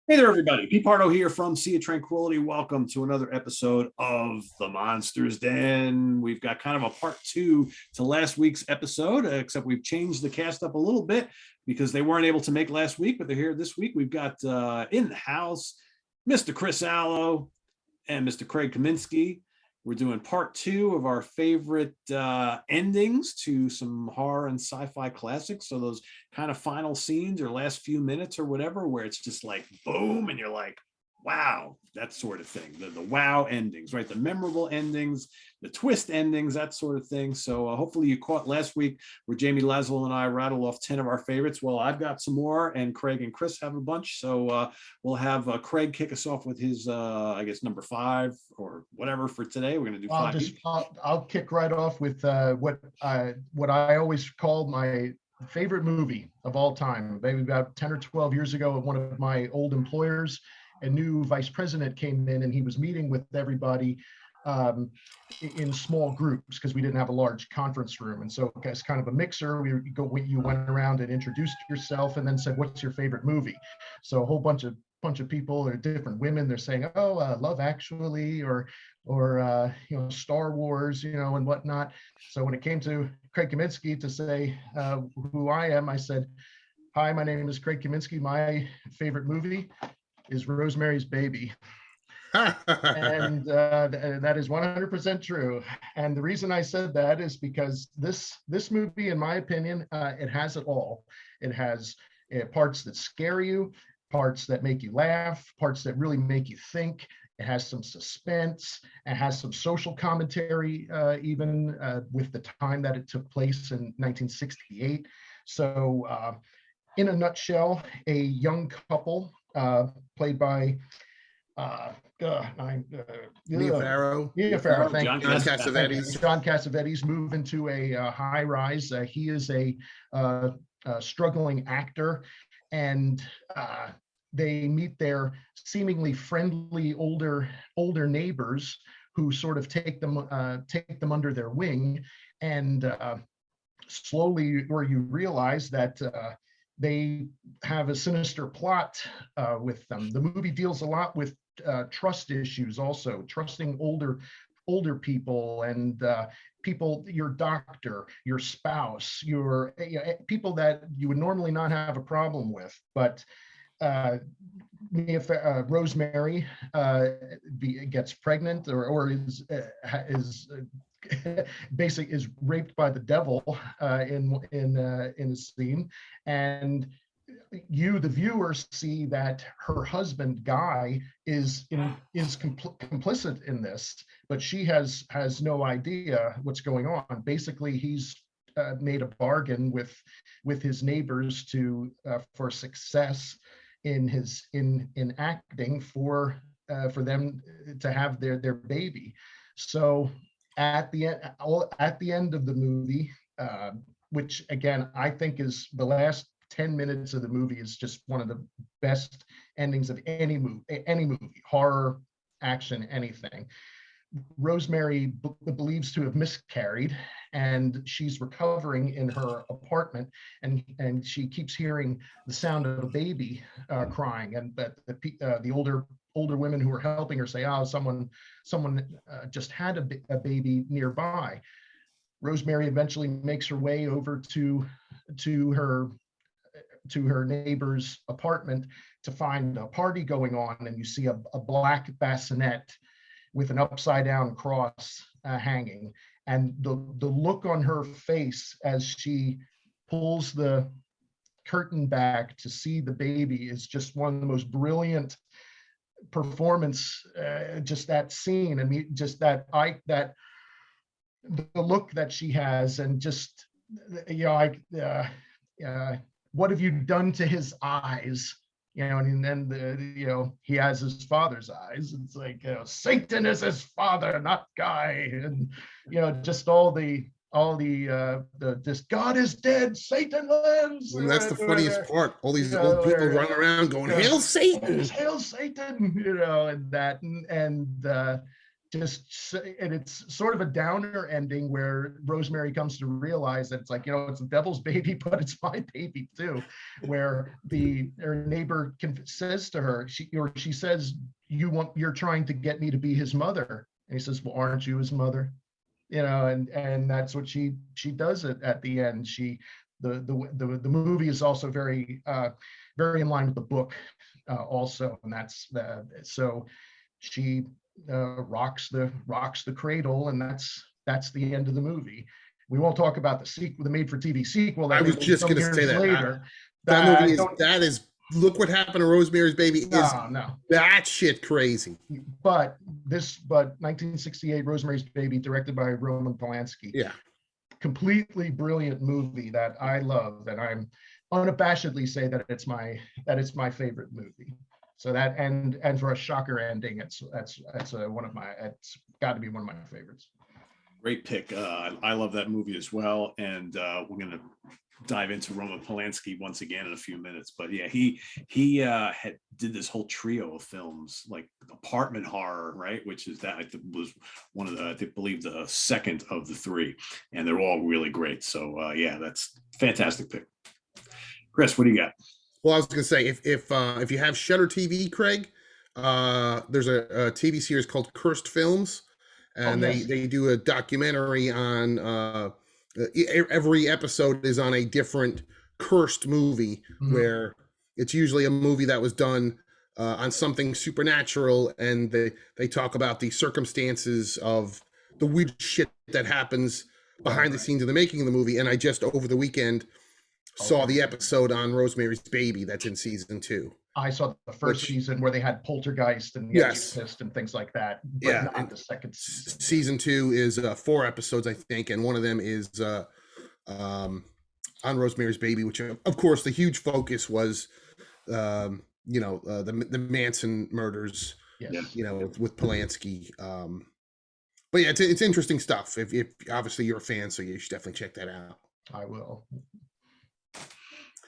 Hey there, everybody. Pete Pardo here from Sea of Tranquility. Welcome to another episode of The Monster's Den. We've got kind of a part two to last week's episode, except we've changed the cast up a little bit because they weren't able to make last week, but they're here this week. We've got in the house Mr. Chris Allo and Mr. Craig Kaminski. We're doing part two of our favorite endings to some horror and sci-fi classics. So those kind of final scenes or last few minutes or whatever, where it's just like boom, and you're like, wow, that sort of thing. The wow endings, right? The memorable endings, the twist endings, that sort of thing. So hopefully you caught last week where Jamie Laswell and I rattled off 10 of our favorites. Well, I've got some more, and Craig and Chris have a bunch. So we'll have Craig kick us off with his, I guess, number 5 or whatever for today. We're going to do 5 each. I'll kick right off with what I always called my favorite movie of all time. Maybe about 10 or 12 years ago, one of my old employers, a new vice president came in, and he was meeting with everybody in small groups because we didn't have a large conference room. And so as kind of a mixer, you went around and introduced yourself and then said, what's your favorite movie? So a whole bunch of people, or different women, they're saying, Love Actually, or Star Wars, and whatnot. So when it came to Craig Kaminski to say who I am, I said, hi, my name is Craig Kaminski. My favorite movie is Rosemary's Baby. And that is 100% true. And the reason I said that is because this movie, in my opinion, it has it all. It has parts that scare you, parts that make you laugh, parts that really make you think. It has some suspense. It has some social commentary, even with the time that it took place in 1968. So in a nutshell, a young couple played by Mia Farrow. Thank you. John Cassavetes. John Cassavetes move into a high rise. He is a struggling actor, and they meet their seemingly friendly older neighbors who sort of take them under their wing, and slowly, where you realize that they have a sinister plot with them. The movie deals a lot with trust issues, also trusting older people and people, your doctor, your spouse, your people that you would normally not have a problem with. But Rosemary gets pregnant, or is basically is raped by the devil in a scene, and you, the viewer, see that her husband Guy is complicit in this, but she has no idea what's going on. Basically, he's made a bargain with his neighbors for success in acting for them to have their baby. So at the end of the movie, which again I think is the last 10 minutes of the movie, is just one of the best endings of any movie, horror, action, anything. Rosemary believes to have miscarried, and she's recovering in her apartment, and she keeps hearing the sound of a baby crying, and that the older women who are helping her say, someone just had a baby nearby. Rosemary eventually makes her way over to her neighbor's apartment to find a party going on, and you see a black bassinet with an upside down cross hanging, and the look on her face as she pulls the curtain back to see the baby is just one of the most brilliant performance. Just that scene, I mean, just that the look that she has, and just what have you done to his eyes? And then he has his father's eyes. It's like, Satan is his father, not Guy, and just all the just God is dead, Satan lives. Well, that's the funniest part. All these old people running around going, "Hail Satan! Hail Satan!" And that, and and it's sort of a downer ending where Rosemary comes to realize that it's like, it's the devil's baby, but it's my baby too. Where her neighbor says to her, she says, you're trying to get me to be his mother, and he says, well, aren't you his mother? And that's what she does it at the end. The movie is also very very in line with the book also, and so she rocks the cradle, and that's the end of the movie. We won't talk about the sequel, the made-for-TV sequel. I was just going to say that. Later. That movie is look what happened to Rosemary's Baby. No. That shit crazy. But 1968 Rosemary's Baby, directed by Roman Polanski. Yeah. Completely brilliant movie that I love, and I'm unabashedly say that it's my favorite movie. So that and for a shocker ending, it's got to be one of my favorites. Great pick. I love that movie as well, and we're gonna dive into Roman Polanski once again in a few minutes. But yeah, he did this whole trio of films like apartment horror, right? Which is that I think was one of I believe the second of the three, and they're all really great. So yeah, that's fantastic pick. Chris, what do you got? Well, I was going to say, if you have Shudder TV, Craig, there's a TV series called Cursed Films, and they do a documentary on every episode is on a different cursed movie, where it's usually a movie that was done on something supernatural, and they talk about the circumstances of the weird shit that happens behind the scenes of the making of the movie. And I just over the weekend saw the episode on Rosemary's Baby that's in season 2. I saw the first season where they had Poltergeist and The Exorcist and things like that, but not the second season. Season 2 is 4 episodes, I think, and one of them is on Rosemary's Baby, which of course the huge focus was the Manson murders, with Polanski. But yeah, it's interesting stuff. If obviously you're a fan, so you should definitely check that out. I will.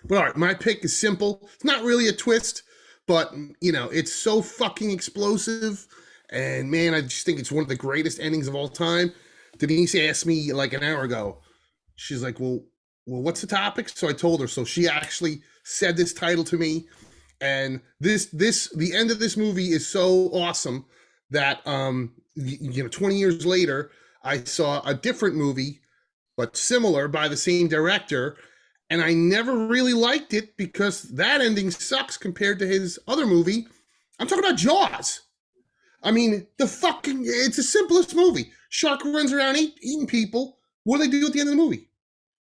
But all right, my pick is simple. It's not really a twist, but it's so fucking explosive, and man, I just think it's one of the greatest endings of all time. Denise asked me like an hour ago. She's like, "Well, what's the topic?" So I told her. So she actually said this title to me, and the end of this movie is so awesome that 20 years later, I saw a different movie, but similar by the same director. And I never really liked it because that ending sucks compared to his other movie. I'm talking about Jaws. I mean, it's the simplest movie. Shark runs around eating people. What do they do at the end of the movie?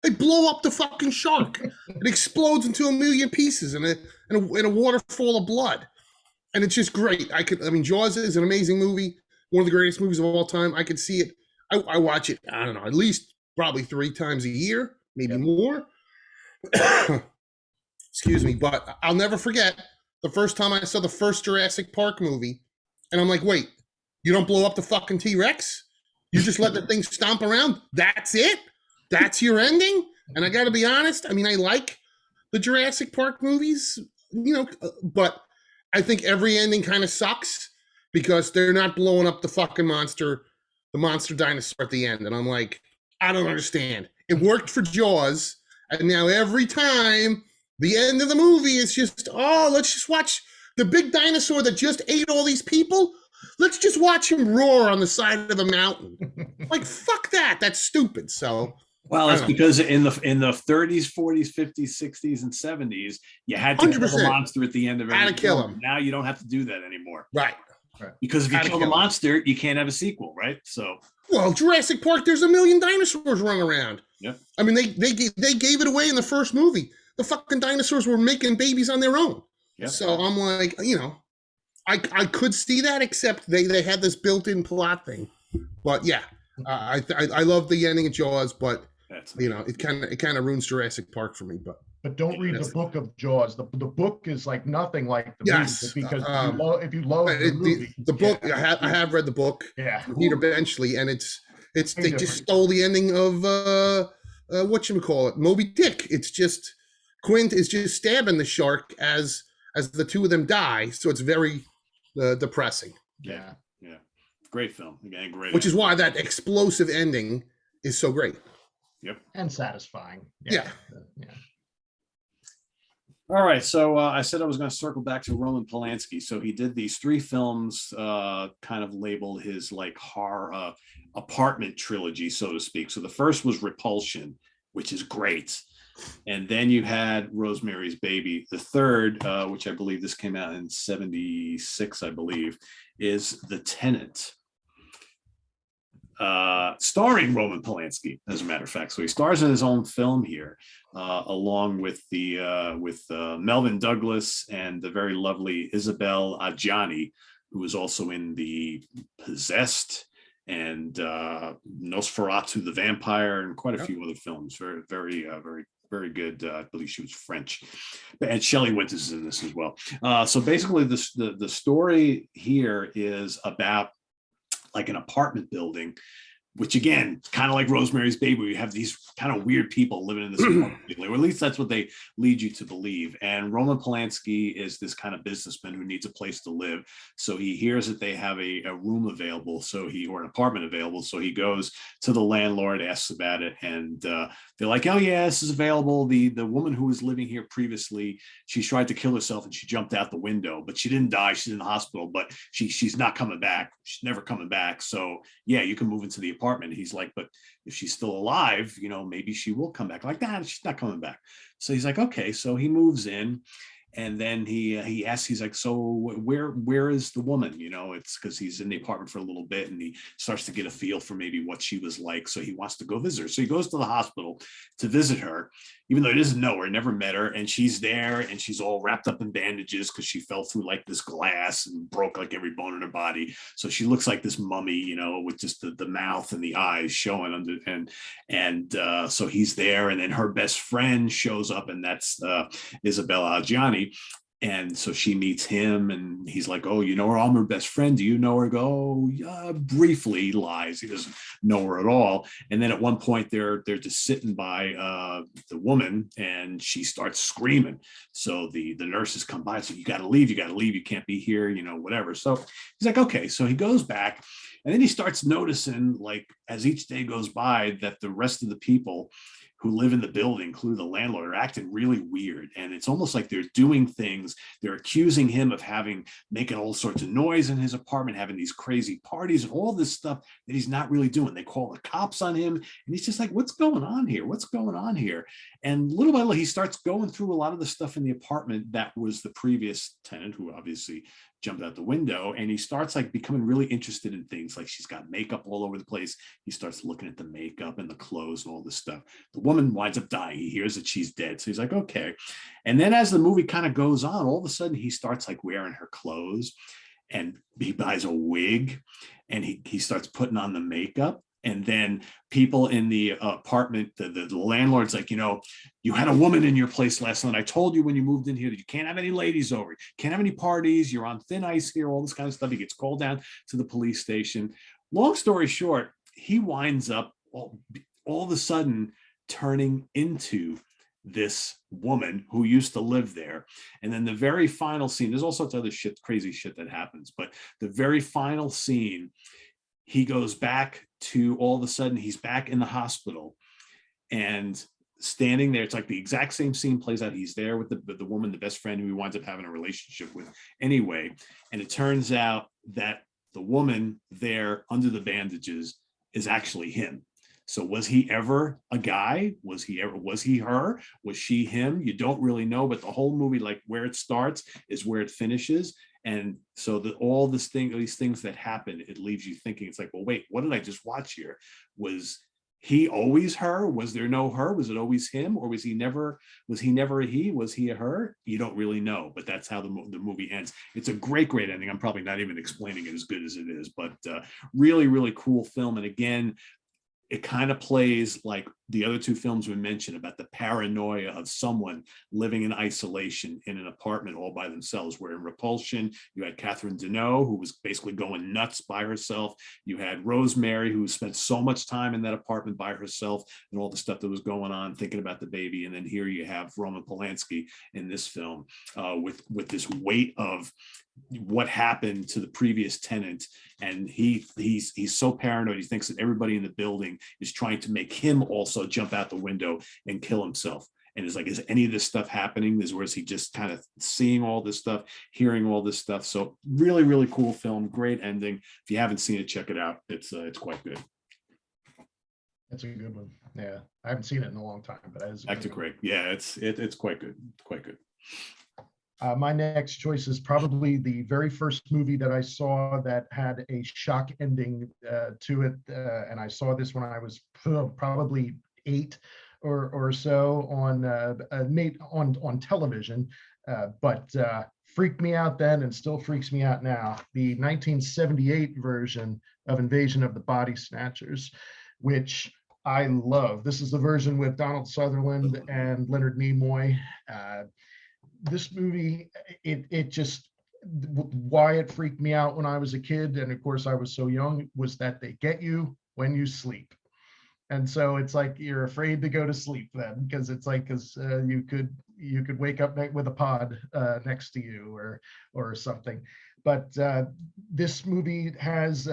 They blow up the fucking shark. It explodes into a million pieces in a waterfall of blood. And it's just great. Jaws is an amazing movie. One of the greatest movies of all time. I could see it. I watch it, I don't know, at least probably 3 times a year, maybe more. Excuse me, but I'll never forget the first time I saw the first Jurassic Park movie, and I'm like, wait, you don't blow up the fucking T-Rex? You just let the thing stomp around? That's it? That's your ending? And I gotta be honest, I like the Jurassic Park movies, but I think every ending kind of sucks because they're not blowing up the fucking monster dinosaur at the end. And I'm like, I don't understand. It worked for Jaws. And now every time the end of the movie is just, let's just watch the big dinosaur that just ate all these people. Let's just watch him roar on the side of the mountain. Like, fuck that. That's stupid. So, well, it's because in the 30s, 40s, 50s, 60s, and 70s, you had to 100%. kill the monster at the end of every Had to kill him. Now you don't have to do that anymore. Right. Because if you kill the monster, you can't have a sequel, right? So. Well, Jurassic Park, there's a million dinosaurs running around. Yeah. I mean, they gave it away in the first movie. The fucking dinosaurs were making babies on their own. Yeah. So I'm like, I could see that, except they had this built-in plot thing. But yeah, I love the ending of Jaws, but it kind of ruins Jurassic Park for me. But don't read the book of Jaws. The book is like nothing like the movie, because if you love the movie, the book, I have read the book. Yeah, Peter Benchley, and they just stole the ending of whatchamacallit, Moby Dick. It's just Quint is just stabbing the shark as the two of them die, so it's very depressing. Yeah. Great film. Again, great. Which is why that explosive ending is so great. Yep. And satisfying. Yeah. Yeah. All right, so I said I was going to circle back to Roman Polanski. So he did these 3 films, kind of labeled his like horror apartment trilogy, so to speak. So the first was Repulsion, which is great, and then you had Rosemary's Baby. The third, which I believe this came out in '76, I believe, is The Tenant, starring Roman Polanski, as a matter of fact. So he stars in his own film here, along with Melvin Douglas and the very lovely Isabelle Adjani, who was also in the Possessed and Nosferatu the Vampire and quite a few other films. Very good. I believe she was French, and Shelley Winters is in this as well. So basically, the story here is about like an apartment building, which again, kind of like Rosemary's Baby, you have these kind of weird people living in this apartment building, or at least that's what they lead you to believe. And Roman Polanski is this kind of businessman who needs a place to live. So he hears that they have a room available, or an apartment available. So he goes to the landlord, asks about it, and they're like, "Oh yeah, this is available." The woman who was living here previously, she tried to kill herself and she jumped out the window, but she didn't die. She's in the hospital, but she's not coming back. She's never coming back. So yeah, you can move into the apartment. He's like, "But if she's still alive, maybe she will come back." Like, "Nah, she's not coming back." So he's like, "Okay." So he moves in, and then he asks, he's like, "So where is the woman?" It's because he's in the apartment for a little bit, and he starts to get a feel for maybe what she was like. So he wants to go visit her. So he goes to the hospital to visit her, even though he doesn't know her, never met her. And she's there, and she's all wrapped up in bandages because she fell through like this glass and broke like every bone in her body. So she looks like this mummy, with just the mouth and the eyes showing under. And so he's there, and then her best friend shows up, and that's Isabella Adjani. And so she meets him, and he's like, "Oh, you know her? I'm her best friend. Do you know her?" Go, yeah, briefly lies. He doesn't know her at all. And then at one point, they're just sitting by the woman, and she starts screaming. So the nurses come by and say, "You got to leave. You got to leave. You can't be here. Whatever." So he's like, "Okay." So he goes back, and then he starts noticing, like, as each day goes by, that the rest of the people who live in the building, including the landlord, are acting really weird. And it's almost like they're doing things. They're accusing him of making all sorts of noise in his apartment, having these crazy parties and all this stuff that he's not really doing. They call the cops on him, and he's just like, "What's going on here? What's going on here?" And little by little, he starts going through a lot of the stuff in the apartment that was the previous tenant, who obviously jumped out the window, and he starts like becoming really interested in things. Like, she's got makeup all over the place. He starts looking at the makeup and the clothes and all this stuff. The woman winds up dying. He hears that she's dead. So he's like, "Okay." And then as the movie kind of goes on, all of a sudden he starts like wearing her clothes, and he buys a wig, and he starts putting on the makeup. And then people in the apartment, the landlord's like, "You had a woman in your place last night. I told you when you moved in here that you can't have any ladies over, can't have any parties. You're on thin ice here," all this kind of stuff. He gets called down to the police station. Long story short, he winds up all of a sudden turning into this woman who used to live there. And then the very final scene, there's all sorts of other crazy shit that happens, but the very final scene, he goes back to, all of a sudden he's back in the hospital and standing there. It's like the exact same scene plays out. He's there with the woman, the best friend who he winds up having a relationship with anyway. And it turns out that the woman there under the bandages is actually him. So was he ever a guy? Was he her? Was she him? You don't really know, but the whole movie, like where it starts is where it finishes. And so these things that happen, it leaves you thinking, it's like, well, wait, what did I just watch here? Was he always her? Was there no her? Was it always him? Or was he never a he? Was he a her? You don't really know, but that's how the movie ends. It's a great ending. I'm probably not even explaining it as good as it is, but really, really cool film. And again, it kind of plays like the other two films we mentioned about the paranoia of someone living in isolation in an apartment all by themselves. Where in Repulsion, you had Catherine Deneuve, who was basically going nuts by herself. You had Rosemary, who spent so much time in that apartment by herself and all the stuff that was going on, thinking about the baby. And then here you have Roman Polanski in this film with this weight of what happened to the previous tenant, and he's so paranoid. He thinks that everybody in the building is trying to make him also jump out the window and kill himself. And it's like, is any of this stuff happening? Or is he just kind of seeing all this stuff, hearing all this stuff? So really, really cool film, great ending. If you haven't seen it, check it out. It's quite good. That's a good one. Yeah, I haven't seen it in a long time, but Back to Craig. Yeah, it's quite good. Quite good. My next choice is probably the very first movie that I saw that had a shock ending to it, and I saw this when I was probably 8 or so on television, but freaked me out then and still freaks me out now. The 1978 version of Invasion of the Body Snatchers, which I love. This is the version with Donald Sutherland and Leonard Nimoy. This movie, it just, why it freaked me out when I was a kid, and of course I was so young, was that they get you when you sleep. And so it's like you're afraid to go to sleep then, because it's like, you could wake up with a pod next to you or something. But this movie has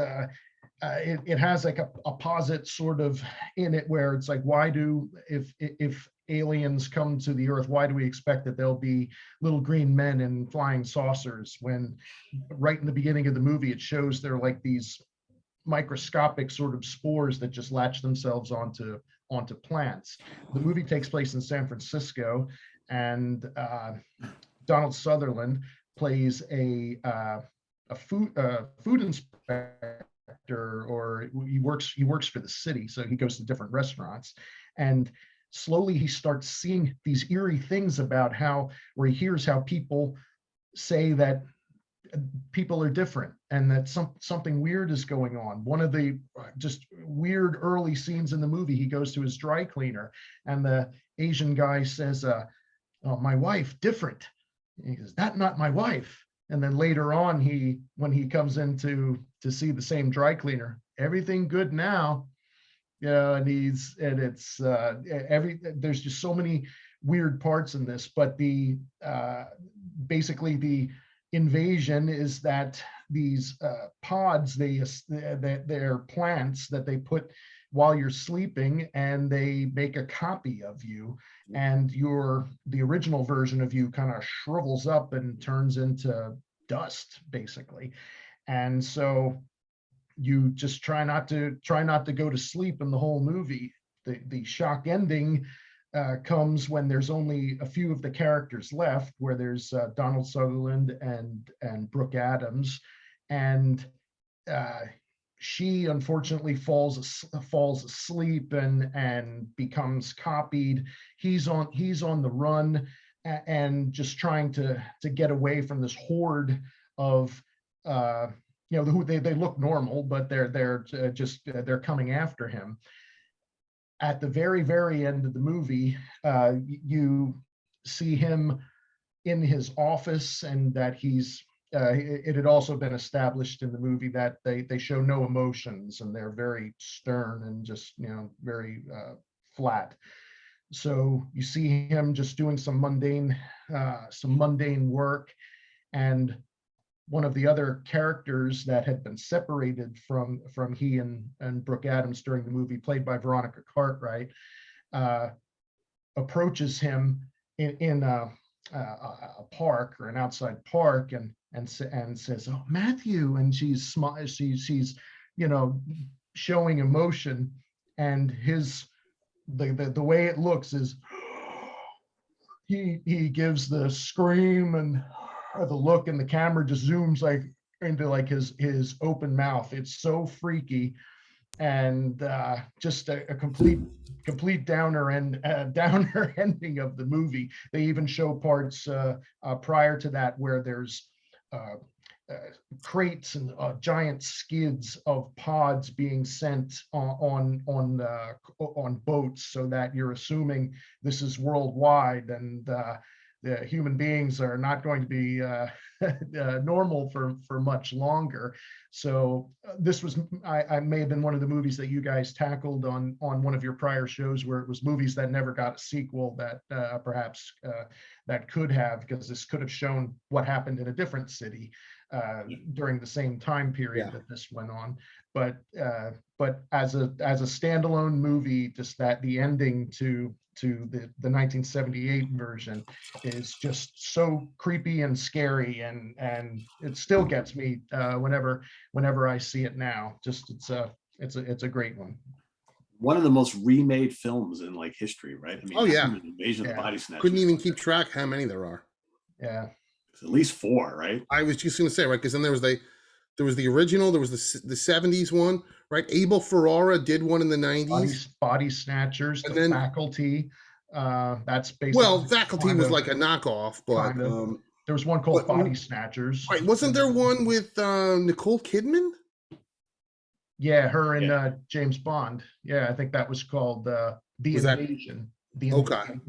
it has like a posit sort of in it, where it's like, why do, if aliens come to the earth, why do we expect that there'll be little green men in flying saucers, when right in the beginning of the movie it shows they're like these microscopic sort of spores that just latch themselves onto plants. The movie takes place in San Francisco, and Donald Sutherland plays a food inspector, or he works for the city, so he goes to different restaurants, and slowly he starts seeing these eerie things about where he hears how people say that people are different and that something weird is going on. One of the just weird early scenes in the movie, he goes to his dry cleaner, and the Asian guy says, "Oh, my wife, different." And he goes, "That not my wife." And then later on, when he comes in to see the same dry cleaner, "Everything good now." Yeah, there's just so many weird parts in this, but basically the invasion is that these pods, they're plants that they put while you're sleeping, and they make a copy of you, and the original version of you kind of shrivels up and turns into dust, basically. And so you just try not to go to sleep in the whole movie. The shock ending comes when there's only a few of the characters left, where there's Donald Sutherland and Brooke Adams, and she unfortunately falls asleep and becomes copied. He's on the run and just trying to get away from this horde of who they look normal, but they're coming after him. At the very, very end of the movie, you see him in his office, and that it had also been established in the movie that they show no emotions, and they're very stern and just very flat. So you see him just doing some mundane work, and one of the other characters that had been separated from he and Brooke Adams during the movie, played by Veronica Cartwright, approaches him in a park, or an outside park, and says, "Oh, Matthew," and she's showing emotion, and the way it looks is he gives the scream and the look, and the camera just zooms into his open mouth. It's so freaky, and just a complete downer ending of the movie. They even show parts prior to that where there's crates and giant skids of pods being sent on boats, so that you're assuming this is worldwide, and the human beings are not going to be normal for much longer. So this was, I may have been one of the movies that you guys tackled on one of your prior shows, where it was movies that never got a sequel, that perhaps that could have, because this could have shown what happened in a different city during the same time period that this went on. But as a standalone movie, just that the ending to the 1978 version is just so creepy and scary, and it still gets me whenever I see it now. Just it's a great one. One of the most remade films in like history, right? I mean, Invasion of the Body Snatchers. Couldn't even keep track how many there are. Yeah, it's at least 4, right? I was just going to say, right, because then there was the original, there was the 70s one, right? Abel Ferrara did one in the 90s. Body Snatchers, and then Faculty. That's basically, well, Faculty was like a knockoff, but there was one called Body Snatchers. Right, wasn't there one with Nicole Kidman? Yeah, her and James Bond. Yeah, I think that was called The Invasion. The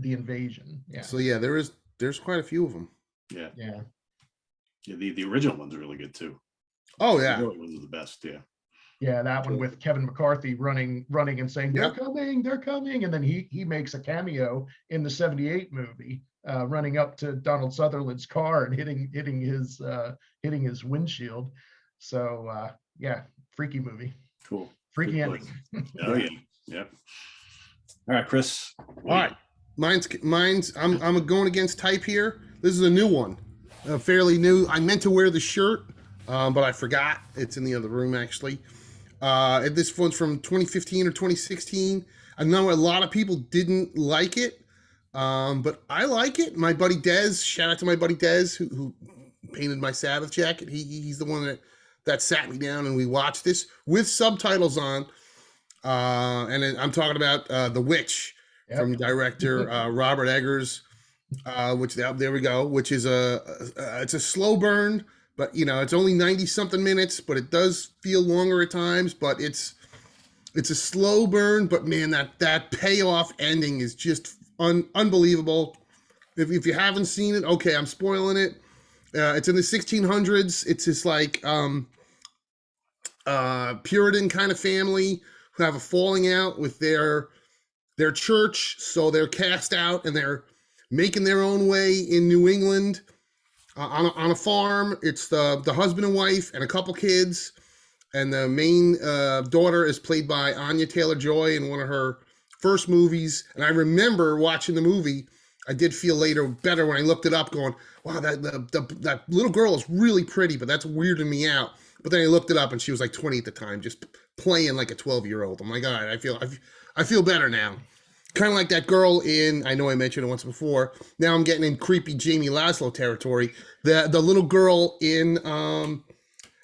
Invasion. Yeah. So yeah, there's quite a few of them. Yeah. Yeah. Yeah, the original ones are really good too. Oh yeah, the original ones are the best. Yeah. Yeah, that one with Kevin McCarthy running and saying they're coming, and then he makes a cameo in the 78 movie, running up to Donald Sutherland's car and hitting his windshield. So yeah, freaky movie. Cool. Freaky ending. Oh yeah. Yep. All right, Chris. All right. Mine's I'm going against type here. This is a new one. Fairly new. I meant to wear the shirt, but I forgot. It's in the other room actually. This one's from 2015 or 2016. I know a lot of people didn't like it, but I like it. My buddy Dez, shout out to my buddy Dez, who painted my Sabbath jacket. He's the one that sat me down and we watched this with subtitles on. And I'm talking about The Witch from director Robert Eggers, which there we go, which is it's a slow burn. But, it's only 90 something minutes, but it does feel longer at times, but it's a slow burn, but man, that payoff ending is just unbelievable. If you haven't seen it, okay, I'm spoiling it. It's in the 1600s. It's this like Puritan kind of family who have a falling out with their church. So they're cast out and they're making their own way in New England. On a farm. It's the husband and wife and a couple kids, and the main daughter is played by Anya Taylor-Joy in one of her first movies. And I remember watching the movie. I did feel later better when I looked it up, going, "Wow, that little girl is really pretty," but that's weirding me out. But then I looked it up, and she was like 20 at the time, just playing like a 12-year-old. I'm like, all right, I feel better now. Kind of like that girl in, I know I mentioned it once before. Now I'm getting in creepy Jamie Laszlo territory. The little girl in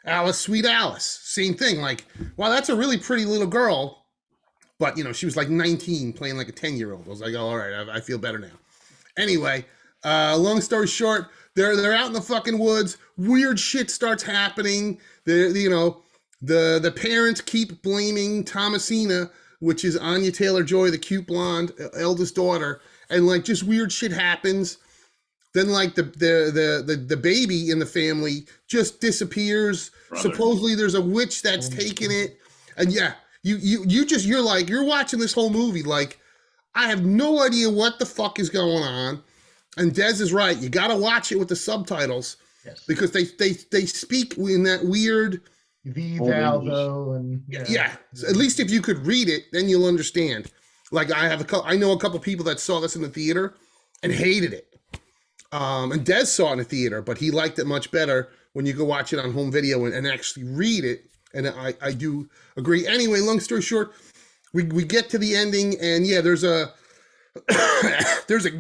Alice, Sweet Alice. Same thing. Like, wow, that's a really pretty little girl. But, she was like 19 playing like a 10-year-old. I was like, oh, all right, I feel better now. Anyway, long story short, they're out in the fucking woods. Weird shit starts happening. The parents keep blaming Thomasina, which is Anya Taylor-Joy, the cute blonde eldest daughter, and like just weird shit happens. Then like the baby in the family just disappears. Brother. Supposedly there's a witch that's taking it, and yeah, you're watching this whole movie like I have no idea what the fuck is going on. And Des is right, you got to watch it with the subtitles because they speak in that weird. And So at least if you could read it, then you'll understand. Like I know a couple people that saw this in the theater and hated it. And Des saw it in the theater, but he liked it much better when you go watch it on home video and actually read it. And I do agree. Anyway, long story short, we get to the ending, and yeah, there's a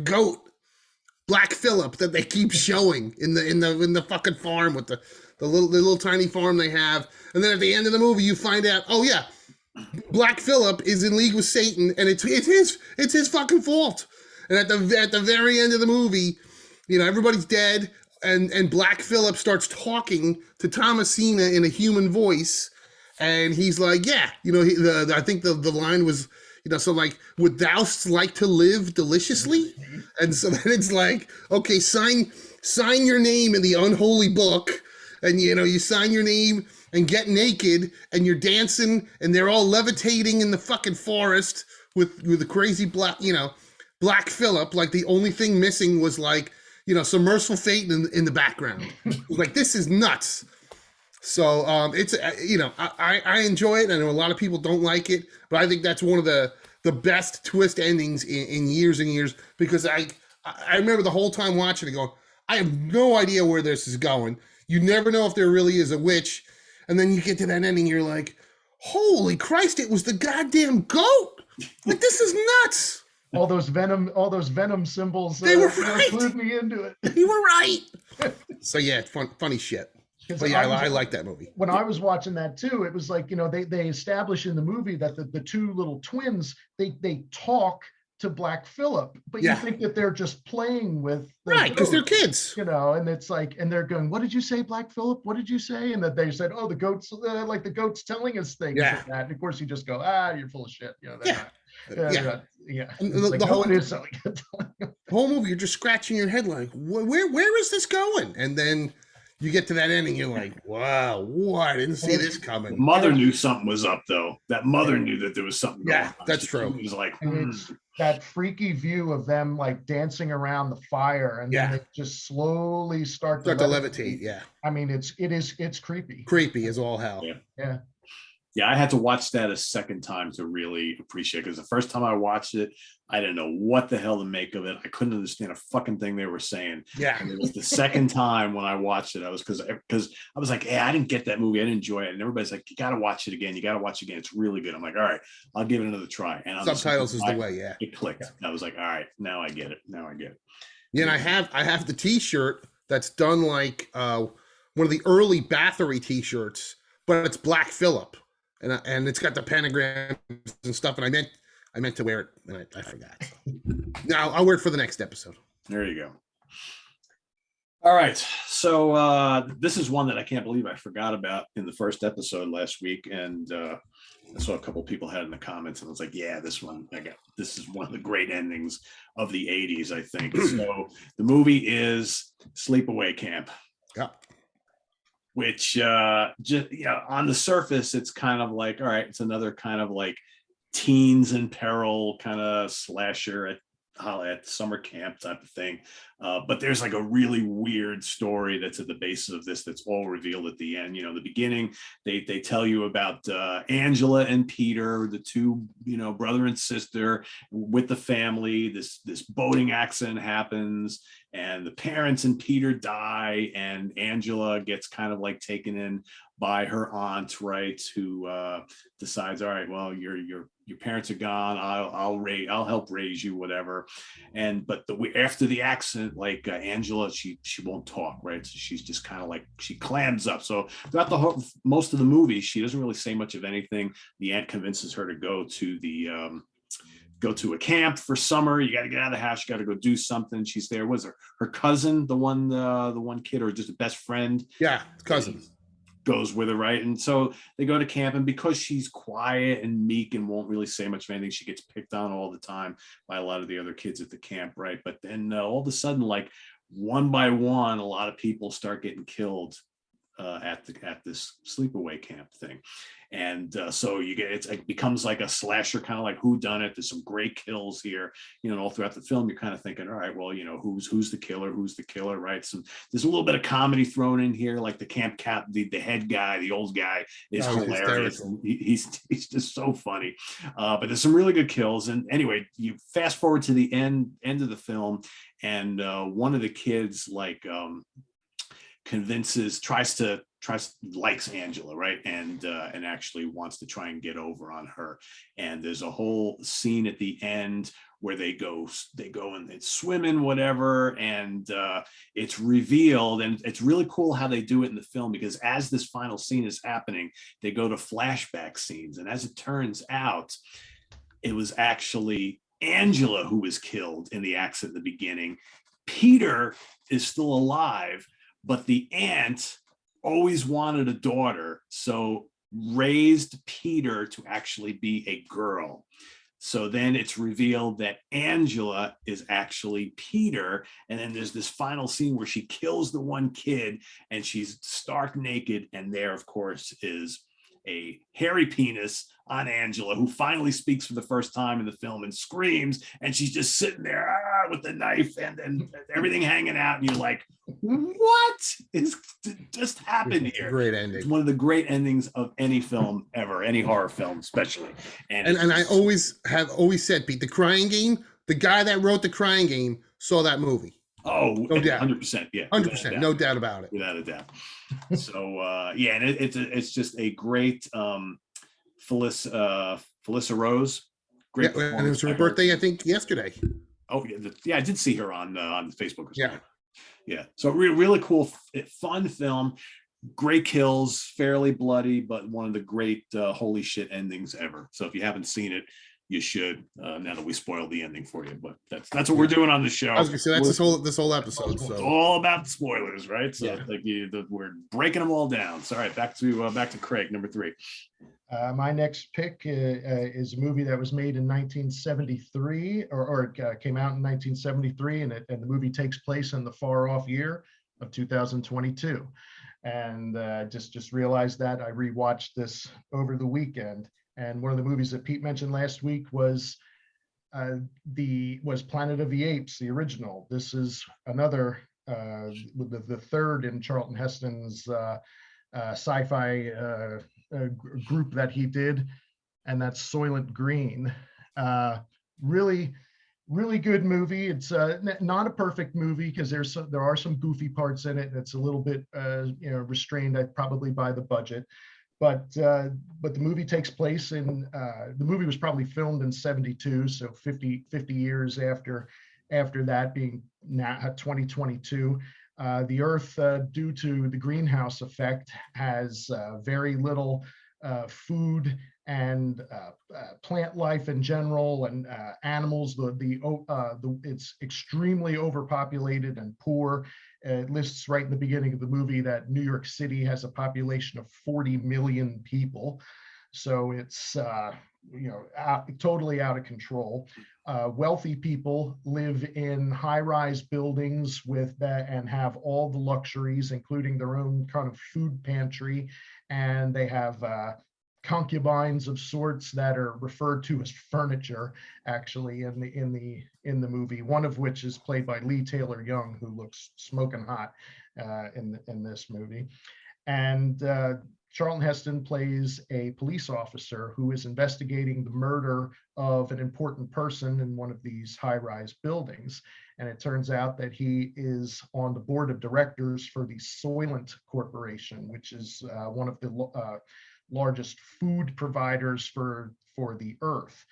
goat, Black Phillip, that they keep showing in the fucking farm with the little tiny farm they have. And then at the end of the movie, you find out, oh yeah, Black Phillip is in league with Satan, and it's his fucking fault. And at the very end of the movie, everybody's dead. and Black Phillip starts talking to Thomasina in a human voice, and he's like, yeah, I think the line was, so like, would thou like to live deliciously? And so then it's like, okay, sign your name in the unholy book, and you sign your name and get naked, and you're dancing, and they're all levitating in the fucking forest with the crazy Black Phillip. Like the only thing missing was like, some merciful fate in the background. Like, this is nuts. So it's I enjoy it. I know a lot of people don't like it, but I think that's one of the best twist endings in years and years, because I remember the whole time watching it going, I have no idea where this is going. You never know if there really is a witch, and then you get to that ending, you're like, holy Christ, it was the goddamn goat. Like, this is nuts. All those venom symbols. They were right. Glued me into it. You were right. So yeah, it's funny shit. But yeah, I like that movie. When I was watching that too, it was like, they establish in the movie that the two little twins, they talk to Black Phillip, but you think that they're just playing with right, because they're kids, and it's like, and they're going, what did you say, Black Phillip? What did you say? And that they said, oh, the goats, like the goat's telling us things. Yeah. Like that. And of course you just go, you're full of shit. Yeah. And the whole movie, you're just scratching your head like, where is this going? And then you get to that ending, you're like, wow, I didn't see this coming. Mother knew something was up, though. That mother knew that there was something going on. That's true. It was like, it's that freaky view of them like dancing around the fire, and then they just slowly start to levitate. Yeah. I mean, it's creepy. Creepy as all hell. Yeah. Yeah, I had to watch that a second time to really appreciate it, because the first time I watched it, I didn't know what the hell to make of it. I couldn't understand a fucking thing they were saying. Yeah. And it was the second time when I watched it, I was because I was like, hey, I didn't get that movie. I didn't enjoy it. And everybody's like, you got to watch it again. You got to watch it again. It's really good. I'm like, all right, I'll give it another try. And subtitles is the way. Yeah. It clicked. I was like, all right, now I get it. Yeah, and I have the T-shirt that's done like one of the early Bathory T-shirts, but it's Black Phillip. And it's got the pentagrams and stuff, and I meant to wear it, and I forgot. So. Now I'll wear it for the next episode. There you go. All right, so this is one that I can't believe I forgot about in the first episode last week, and I saw a couple of people had in the comments, and I was like, yeah, this is one of the great endings of the '80s, I think. So the movie is Sleepaway Camp. Yeah. Which just on the surface, it's kind of like, all right, it's another kind of like teens in peril kind of slasher at summer camp type of thing. But there's like a really weird story that's at the basis of this that's all revealed at the end. The beginning, they tell you about Angela and Peter, the two, brother and sister with the family. This boating accident happens, and the parents and Peter die, and Angela gets kind of like taken in by her aunt, right, who decides, all right, well, your parents are gone. I'll help raise you, whatever. But after the accident, like Angela, she won't talk, right? So she's just kind of like, she clams up. So throughout most of the movie, she doesn't really say much of anything. The aunt convinces her to go to a camp for summer. You got to get out of the house. You got to go do something. She's there. Was her cousin, the one kid, or just a best friend? Yeah, cousin. Goes with her, right? And so they go to camp, and because she's quiet and meek and won't really say much of anything, she gets picked on all the time by a lot of the other kids at the camp, right? But then all of a sudden, like one by one, a lot of people start getting killed at this sleepaway camp thing. And so it becomes like a slasher, kind of like whodunit. There's some great kills here, all throughout the film. You're kind of thinking, all right, well, who's the killer, right? So there's a little bit of comedy thrown in here, like the camp cap, the head guy, the old guy is hilarious. He's just so funny. But there's some really good kills. And anyway, you fast forward to the end of the film, and one of the kids likes Angela, right, and actually wants to try and get over on her. And there's a whole scene at the end where they go and they swim in whatever, and it's revealed, and it's really cool how they do it in the film, because as this final scene is happening, they go to flashback scenes, and as it turns out, it was actually Angela who was killed in the accident at the beginning. Peter is still alive, but the aunt always wanted a daughter, so raised Peter to actually be a girl. So then it's revealed that Angela is actually Peter. And then there's this final scene where she kills the one kid and she's stark naked. And there, of course, is a hairy penis on Angela, who finally speaks for the first time in the film and screams. And she's just sitting there with the knife and everything hanging out. And you're like, what is just happened here? Great ending. It's one of the great endings of any film ever, any horror film especially. And I always said, Pete, the Crying Game, the guy that wrote the Crying Game saw that movie. Oh, no doubt. 100%. Yeah. 100%. No doubt about it. Without a doubt. So, yeah, and it's just a great Felissa Rose. Great. Yeah, and it was her birthday, I think, yesterday. Oh, yeah. I did see her on Facebook or something. Yeah. Yeah. So really cool, fun film. Great kills, fairly bloody, but one of the great holy shit endings ever. So if you haven't seen it, you should. Now that we spoiled the ending for you, but that's what we're doing on the show. I was gonna say that's this whole episode. So it's all about spoilers, right? So yeah. We're breaking them all down. So all right, back to Craig, number 3. My next pick is a movie that was made in 1973, or it came out in 1973, and the movie takes place in the far off year of 2022. And just realized that I rewatched this over the weekend. And one of the movies that Pete mentioned last week was Planet of the Apes, the original. This is another the third in Charlton Heston's sci-fi group that he did, and that's Soylent Green. Really good movie. It's not a perfect movie because there are some goofy parts in it. It's a little bit restrained probably by the budget, but the movie takes place in the movie was probably filmed in 72, so 50 years after that, being now 2022. The Earth, due to the greenhouse effect, has very little food and plant life in general, and animals. It's extremely overpopulated and poor. It lists right in the beginning of the movie that New York City has a population of 40 million people, so it's totally out of control. Wealthy people live in high-rise buildings with that and have all the luxuries, including their own kind of food pantry, and they have concubines of sorts that are referred to as furniture, actually, in the movie. One of which is played by Lee Taylor Young, who looks smoking hot in this movie. And Charlton Heston plays a police officer who is investigating the murder of an important person in one of these high-rise buildings. And it turns out that he is on the board of directors for the Soylent Corporation, which is one of the largest food providers for the earth.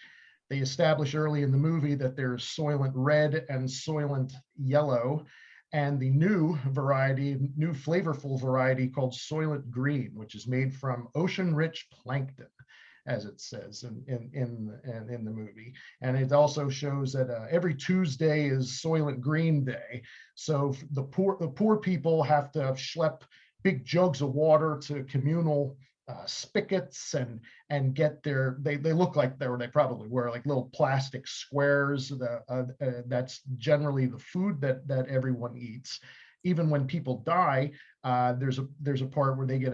They establish early in the movie that there's Soylent Red and Soylent Yellow, and the new flavorful variety called Soylent Green, which is made from ocean-rich plankton, as it says in the movie. And it also shows that every Tuesday is Soylent Green Day. So the poor people have to schlep big jugs of water to communal spigots and get they look like they probably were like little plastic squares. That's generally the food that everyone eats. Even when people die, there's a part where they get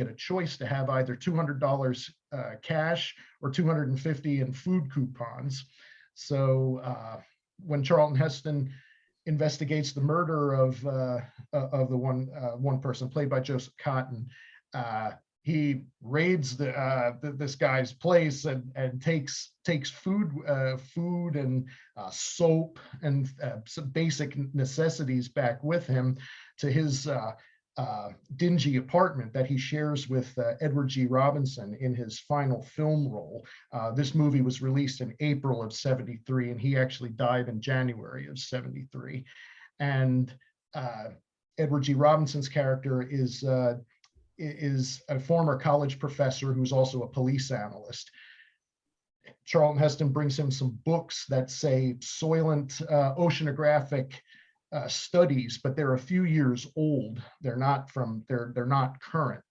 a choice to have either $200 cash or $250 in food coupons. So when Charlton Heston investigates the murder of the one person played by Joseph Cotton, he raids this guy's place and takes food and soap and some basic necessities back with him to his dingy apartment that he shares with Edward G. Robinson in his final film role. This movie was released in April of 73, and he actually died in January of 73. And Edward G. Robinson's character is a former college professor who's also a police analyst. Charlton Heston brings him some books that say Soylent oceanographic studies, but they're a few years old. They're not current.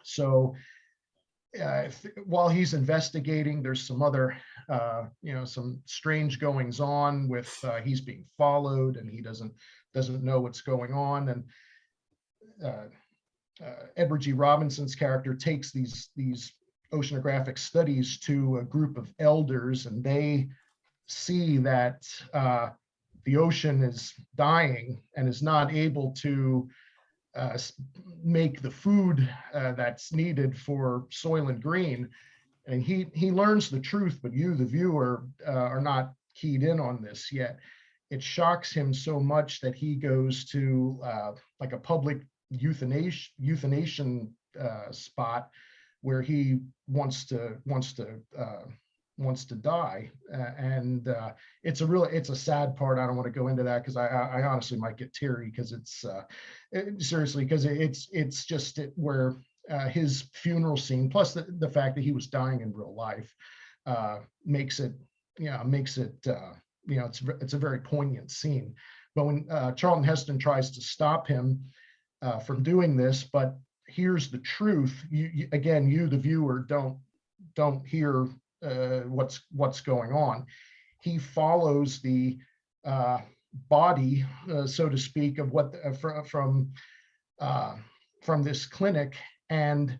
So while he's investigating, there's some other, some strange goings on with he's being followed, and he doesn't know what's going on. And Edward G. Robinson's character takes these oceanographic studies to a group of elders, and they see that the ocean is dying and is not able to make the food that's needed for Soylent Green. And he learns the truth, but you, the viewer, are not keyed in on this yet. It shocks him so much that he goes to like a public euthanasia spot where he wants to die, and it's a sad part. I don't want to go into that because I honestly might get teary because it's seriously, because it's just where his funeral scene, plus the fact that he was dying in real life, makes it it's a very poignant scene. But when Charlton Heston tries to stop him from doing this, but here's the truth, you the viewer don't hear what's going on. He follows the body, so to speak, of what from this clinic, and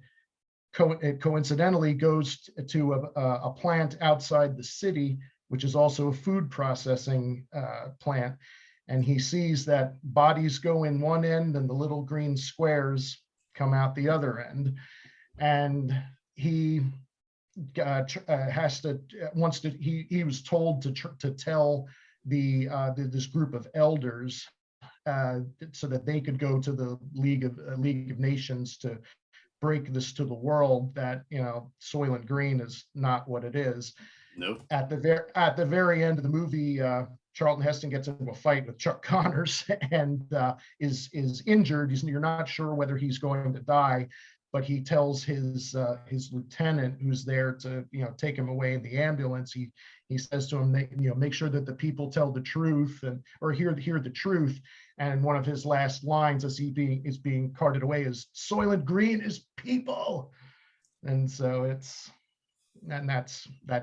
coincidentally goes to a plant outside the city, which is also a food processing plant. And he sees that bodies go in one end and the little green squares come out the other end. And he he was told to tell this group of elders so that they could go to the League of Nations to break this to the world, that Soylent Green is not what it is. Nope. At the very end of the movie, Charlton Heston gets into a fight with Chuck Connors and is injured. You're not sure whether he's going to die, but he tells his lieutenant, who's there to take him away in the ambulance. He says to him, make sure that the people tell the truth or hear the truth. And one of his last lines as he is being carted away is, "Soylent Green is people." And so that's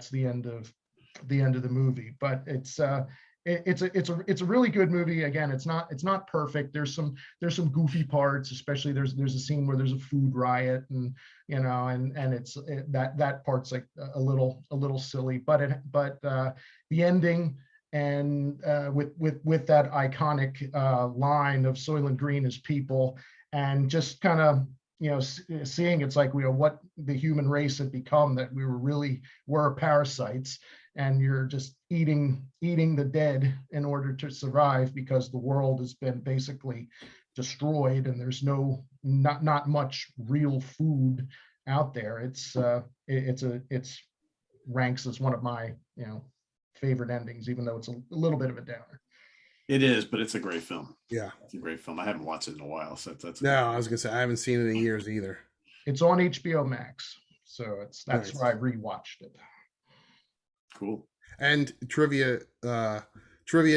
the end of the movie. But it's a really good movie. Again, it's not perfect. There's some goofy parts, especially there's a scene where there's a food riot, and that part's like a little silly, but the ending, and with that iconic line of Soylent Green is people, and just kind of seeing it's like what the human race had become, that we were parasites, and you're just eating the dead in order to survive, because the world has been basically destroyed and there's not much real food out there. It's ranks as one of my favorite endings, even though it's a little bit of a downer. It is, but it's a great film. Yeah, it's a great film. I haven't watched it in a while, so that's no. I was gonna say I haven't seen it in years either. It's on HBO Max, so that's nice. where I rewatched it. Cool. And trivia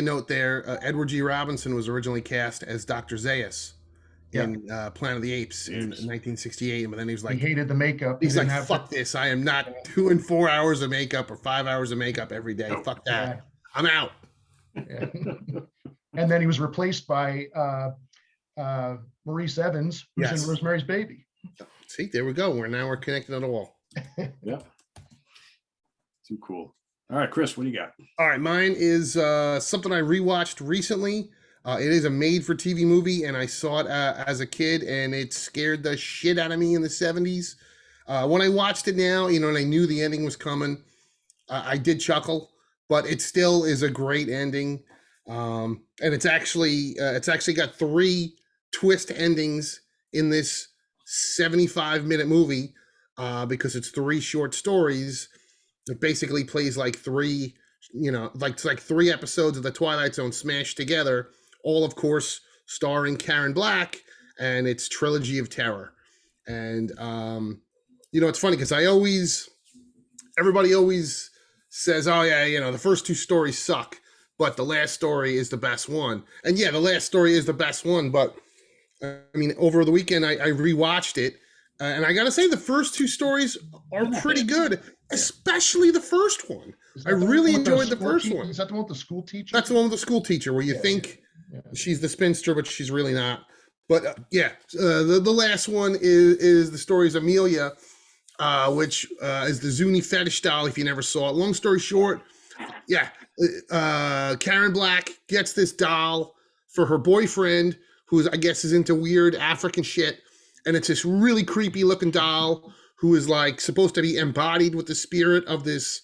note there: Edward G. Robinson was originally cast as Dr. Zaius in Planet of the Apes in 1968, but then he was like, he hated the makeup. He's like, "Fuck this! I am not doing 4 hours of makeup or 5 hours of makeup every day. Nope. Fuck that! I'm out." Yeah. And then he was replaced by Maurice Evans, who's in Rosemary's Baby. See, there we go. We're connected at all. Yeah. Too cool. All right, Chris, what do you got? All right, mine is something I rewatched recently. It is a made-for-TV movie, and I saw it as a kid, and it scared the shit out of me in the 70s. When I watched it now, and I knew the ending was coming, I did chuckle, but it still is a great ending. And it's actually got 3 twist endings in this 75-minute movie, because it's 3 short stories. It basically plays like 3, like 3 episodes of The Twilight Zone smashed together, all of course starring Karen Black, and it's Trilogy of Terror. And it's funny because everybody always says, "Oh yeah, the first 2 stories suck." but the last story is the best one. And yeah, the last story is the best one. But I mean, over the weekend, I rewatched it. And I got to say, the first two stories are pretty good, especially the first one. I really enjoyed the first one. Is that the one with the school teacher? That's the one with the school teacher where you think she's the spinster, but she's really not. But the last one is the stories Amelia, which is the Zuni fetish doll, if you never saw it. Long story short, Karen Black gets this doll for her boyfriend, who I guess is into weird African shit. And it's this really creepy looking doll who is like supposed to be embodied with the spirit of this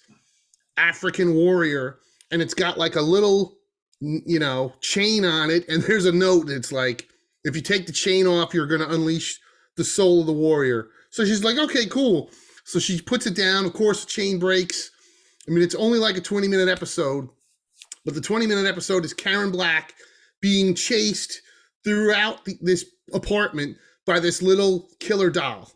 African warrior. And it's got like a little, chain on it. And there's a note that's like, if you take the chain off, you're going to unleash the soul of the warrior. So she's like, okay, cool. So she puts it down. Of course, the chain breaks. I mean, it's only like a 20-minute episode, but the 20-minute episode is Karen Black being chased throughout this apartment by this little killer doll.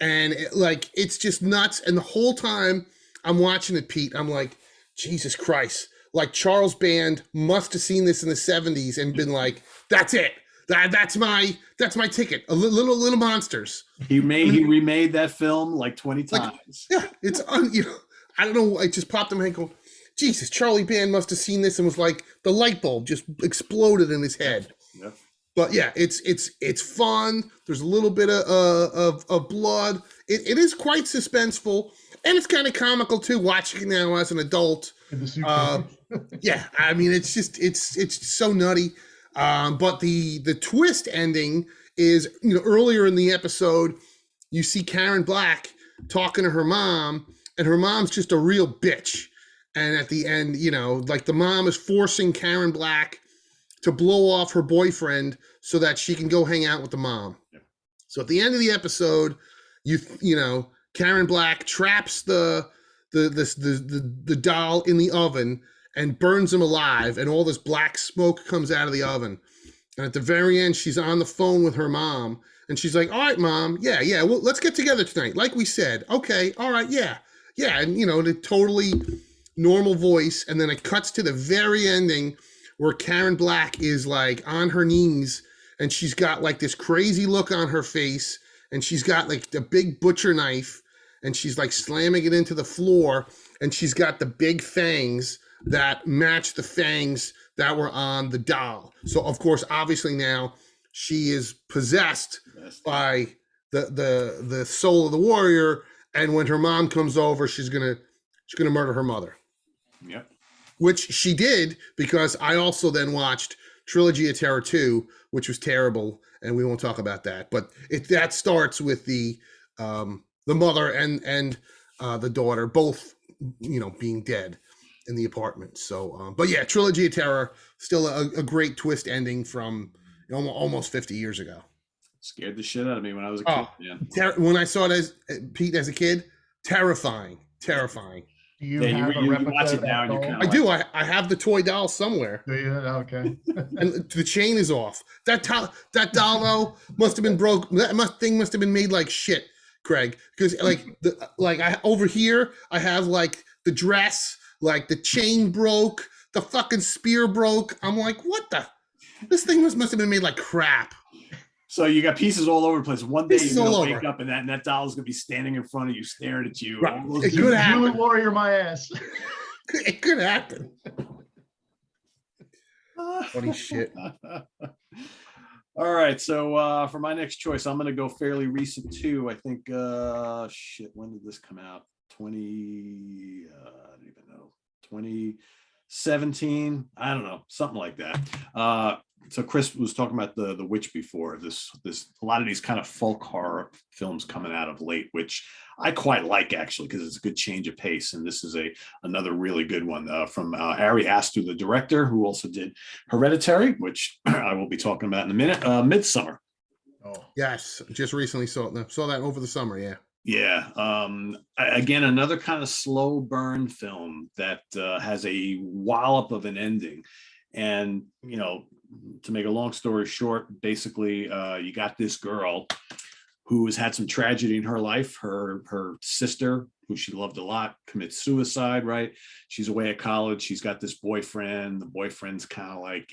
And it's just nuts. And the whole time I'm watching it, Pete, I'm like, Jesus Christ. Like Charles Band must have seen this in the 70s and been like, that's it. That's my ticket. A little monsters. He remade that film like 20 times. It's I don't know. It just popped in my head going, Jesus, Charlie Band must have seen this and was like, the light bulb just exploded in his head. Yeah. But yeah, it's fun. There's a little bit of blood. It is quite suspenseful, and it's kind of comical too. Watching it now as an adult. Yeah, I mean, it's so nutty. But the twist ending is, earlier in the episode, you see Karen Black talking to her mom, and her mom's just a real bitch. And at the end, the mom is forcing Karen Black to blow off her boyfriend so that she can go hang out with the mom. Yeah. So at the end of the episode, Karen Black traps the doll in the oven and burns him alive, and all this black smoke comes out of the oven. And at the very end, she's on the phone with her mom, and she's like, all right, Mom, yeah, well, let's get together tonight. Like we said, okay, all right, yeah. And, the totally normal voice, and then it cuts to the very ending where Karen Black is like on her knees, and she's got like this crazy look on her face, and she's got like the big butcher knife, and she's like slamming it into the floor, and she's got the big fangs that match the fangs that were on the doll. So of course, obviously now she is possessed by the soul of the warrior, and when her mom comes over, she's gonna murder her mother. Yep. Which she did, because I also then watched Trilogy of Terror 2, which was terrible, and we won't talk about that. But that starts with the mother and the daughter both, being dead in the apartment. So, but yeah, Trilogy of Terror, still a great twist ending from almost 50 years ago. Scared the shit out of me when I was a kid. Yeah. When I saw it as a kid, terrifying. Do you have a replica watch it of now that and doll? I do. I have the toy doll somewhere. Do you? Okay. And the chain is off. That doll though must have been broke. Thing must have been made like shit, Craig. Because over here I have like the dress, like the chain broke, the fucking spear broke. I'm like, what the? This thing must have been made like crap. So you got pieces all over the place. One day you're gonna wake over. up and that doll is gonna be standing in front of you, staring at you. Right. It could happen. You warrior my ass. It could happen. Funny shit. All right, so for my next choice, I'm gonna go fairly recent too. I think when did this come out? I don't even know. 2017. I don't know, something like that. So Chris was talking about the Witch before. This a lot of these kind of folk horror films coming out of late, which I quite like actually, because it's a good change of pace. And this is another really good one from Ari Aster, the director, who also did Hereditary, which I will be talking about in a minute. Midsommar. Oh yes, just recently saw that over the summer. Yeah. Yeah. Again, another kind of slow burn film that has a wallop of an ending. And, to make a long story short, basically, you got this girl who has had some tragedy in her life. Her sister, who she loved a lot, commits suicide, right? She's away at college. She's got this boyfriend. The boyfriend's kind of like,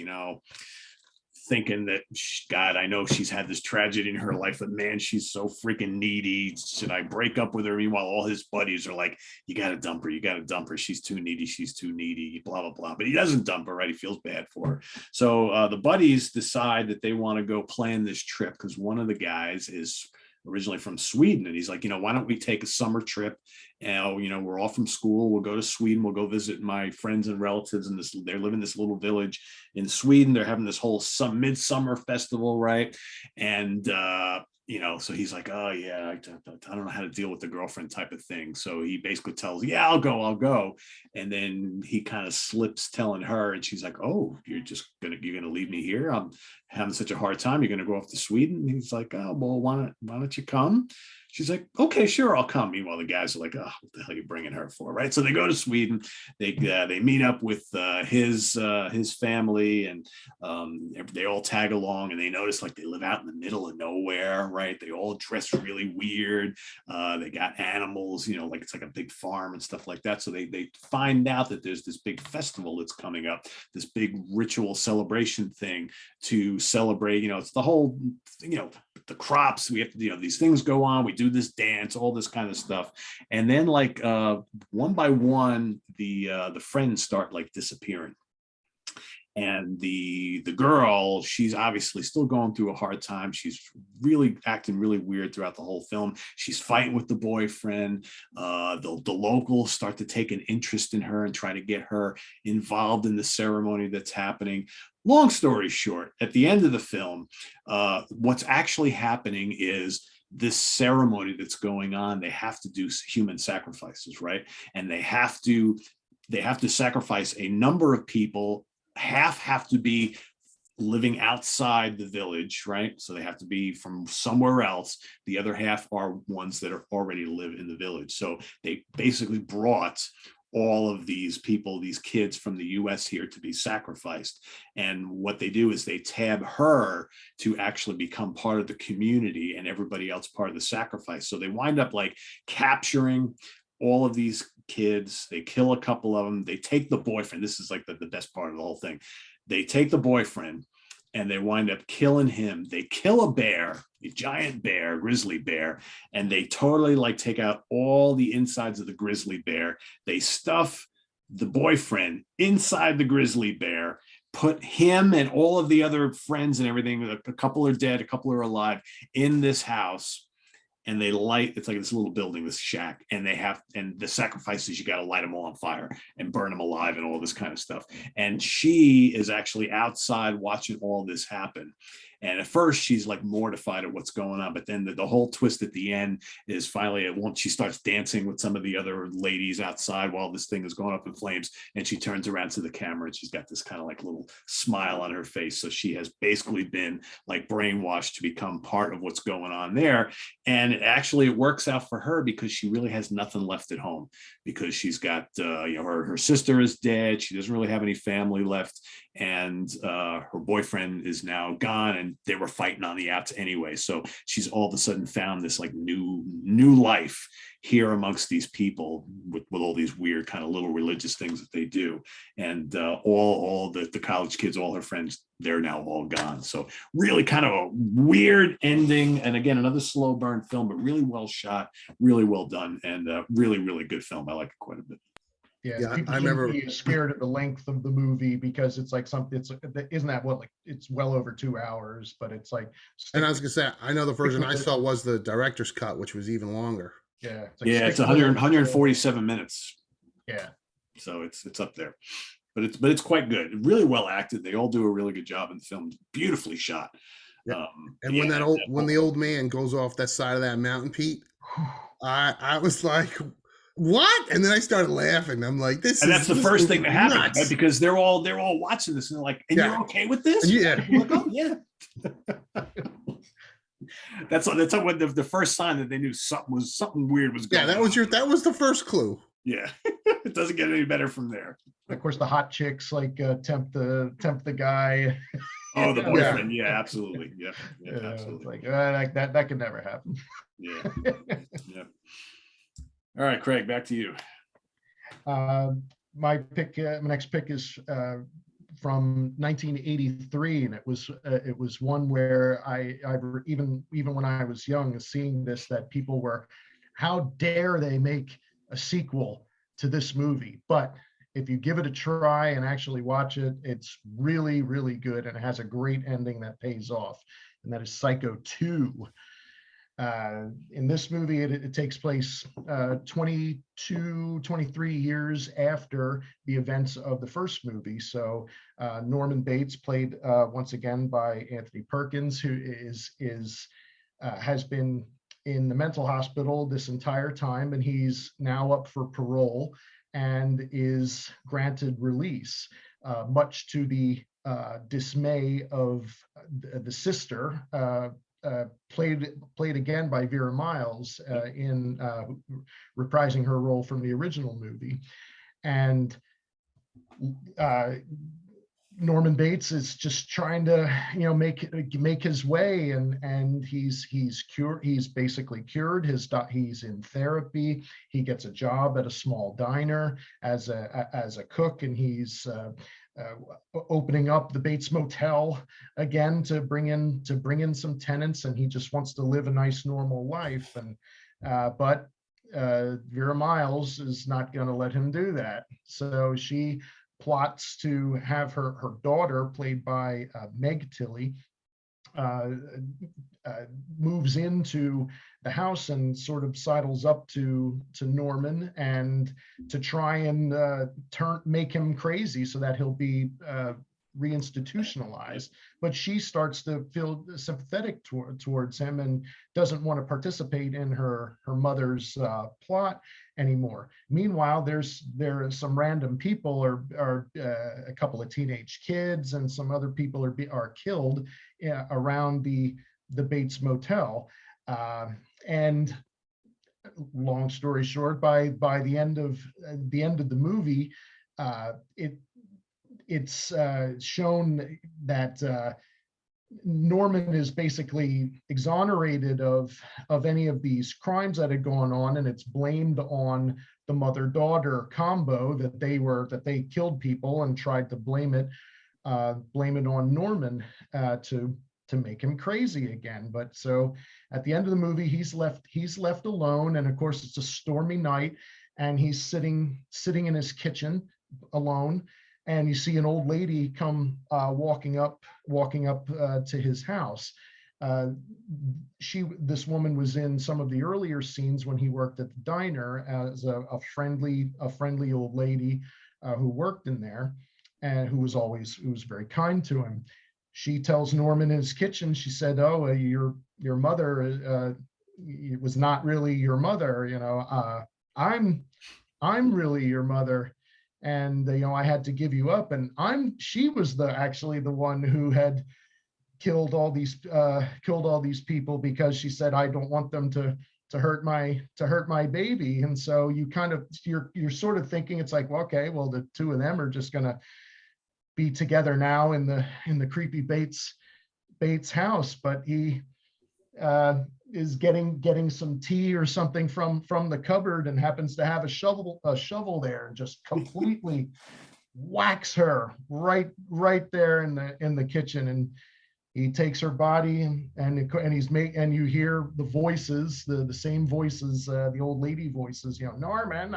thinking that, God, I know she's had this tragedy in her life, but man, she's so freaking needy. Should I break up with her? Meanwhile, all his buddies are like, you got to dump her. You got to dump her. She's too needy. She's too needy, blah, blah, blah. But he doesn't dump her, right? He feels bad for her. So the buddies decide that they want to go plan this trip because one of the guys is originally from Sweden. And he's like, why don't we take a summer trip? And, we're all from school. We'll go to Sweden. We'll go visit my friends and relatives in this. They live in this little village in Sweden. They're having this whole midsummer festival, right? And, so he's like, oh yeah, I don't know how to deal with the girlfriend type of thing. So he basically tells, yeah, I'll go. And then he kind of slips telling her, and she's like, oh, you're gonna leave me here? I'm having such a hard time. You're gonna go off to Sweden? And he's like, oh, well, why don't you come? She's like, okay, sure, I'll come. Meanwhile, the guys are like, oh, what the hell are you bringing her for, right? So they go to Sweden. They meet up with his family, and they all tag along. And they notice like they live out in the middle of nowhere, right? They all dress really weird. They got animals, like it's like a big farm and stuff like that. So they find out that there's this big festival that's coming up, this big ritual celebration thing to celebrate. It's the whole, the crops. We have to, these things go on. We do this dance, all this kind of stuff. And then like one by one, the friends start like disappearing. And the girl, she's obviously still going through a hard time. She's really acting really weird throughout the whole film. She's fighting with the boyfriend. The locals start to take an interest in her and try to get her involved in the ceremony that's happening. Long story short, at the end of the film, what's actually happening is this ceremony that's going on. They have to do human sacrifices, right? And they have to sacrifice a number of people. Half have to be living outside the village, right? So they have to be from somewhere else. The other half are ones that are already live in the village. So they basically brought all of these people, these kids from the US here to be sacrificed. And what they do is they tab her to actually become part of the community and everybody else part of the sacrifice. So they wind up like capturing all of these kids. They kill a couple of them. They take the boyfriend. This is like the best part of the whole thing. They take the boyfriend and they wind up killing him. They kill a bear, a giant bear, grizzly bear, and they totally like take out all the insides of the grizzly bear. They stuff the boyfriend inside the grizzly bear, put him and all of the other friends and everything, a couple are dead, a couple are alive, in this house. And they light, it's like this little building, this shack, and the sacrifices, you got to light them all on fire and burn them alive and all this kind of stuff. And she is actually outside watching all this happen. And at first she's like mortified at what's going on, but then the whole twist at the end is finally once she starts dancing with some of the other ladies outside while this thing is going up in flames, and she turns around to the camera and she's got this kind of like little smile on her face. So she has basically been like brainwashed to become part of what's going on there. And it works out for her because she really has nothing left at home, because she's got her sister is dead. She doesn't really have any family left, and her boyfriend is now gone, and they were fighting on the outs anyway. So she's all of a sudden found this like new life here amongst these people with all these weird kind of little religious things that they do. And all the college kids, all her friends, they're now all gone. So really kind of a weird ending. And again, another slow burn film, but really well shot, really well done, and really, really good film. I like it quite a bit. Yeah, people shouldn't be scared of the length of the movie, because it's like isn't that what, like, it's well over 2 hours, but it's like. And I was gonna say, I know the version I saw was the director's cut, which was even longer. Yeah, it's 147 minutes. Yeah, so it's up there, but it's quite good. Really well acted. They all do a really good job in the film. Beautifully shot. Yeah. And when the old man goes off that side of that mountain, Pete, I was like, what? And then I started laughing. I'm like, that's the first thing that happened, right? Because they're all watching this and they're like, and you're okay with this? Yeah. Like, oh, yeah. That's what the first sign that they knew something weird was going on. Yeah, that was the first clue. Yeah. It doesn't get any better from there. Of course, the hot chicks like tempt the guy. Oh, the Yeah. boyfriend. Yeah, absolutely. Yeah, yeah, Yeah, it's absolutely. like that could never happen. Yeah, yeah. All right, Craig, back to you. My next pick is from 1983, and it was one where even when I was young, seeing this, that people were, how dare they make a sequel to this movie? But if you give it a try and actually watch it, it's really, really good, and it has a great ending that pays off, and that is Psycho 2. In this movie, it takes place 22, 23 years after the events of the first movie. So Norman Bates, played once again by Anthony Perkins, who has been in the mental hospital this entire time, and he's now up for parole and is granted release, much to the dismay of the sister, played again by Vera Miles, in reprising her role from the original movie. And Norman Bates is just trying to, make his way, and he's cured. He's basically cured. He's in therapy. He gets a job at a small diner as a cook, and he's opening up the Bates Motel again to bring in some tenants, and he just wants to live a nice normal life. And but Vera Miles is not going to let him do that. So she plots to have her daughter, played by Meg Tilly, moves into the house and sort of sidles up to Norman, and to try and make him crazy so that he'll be reinstitutionalized. But she starts to feel sympathetic towards him and doesn't want to participate in her mother's plot anymore. Meanwhile, there are some random people, or a couple of teenage kids and some other people are killed around the Bates Motel. And long story short, by the end of the movie, it's shown that Norman is basically exonerated of any of these crimes that had gone on, and it's blamed on the mother-daughter combo, that they killed people and tried to blame it on Norman to make him crazy again. But so at the end of the movie, he's left alone, and of course it's a stormy night, and he's sitting in his kitchen alone, and you see an old lady come walking up to his house. This woman was in some of the earlier scenes when he worked at the diner as a friendly old lady who worked in there, and who was very kind to him. She tells Norman in his kitchen, she said, "Oh, your mother was not really your mother. I'm really your mother, and I had to give you up. And she was actually the one who had killed all these people, because she said, I don't want them to hurt my baby." And so you're sort of thinking, it's like, well, okay, well, the two of them are just gonna be together now in the creepy Bates house. But he is getting some tea or something from the cupboard, and happens to have a shovel there, and just completely whacks her right there in the kitchen. And he takes her body, and you hear the voices, the same voices, the old lady voices, "Norman,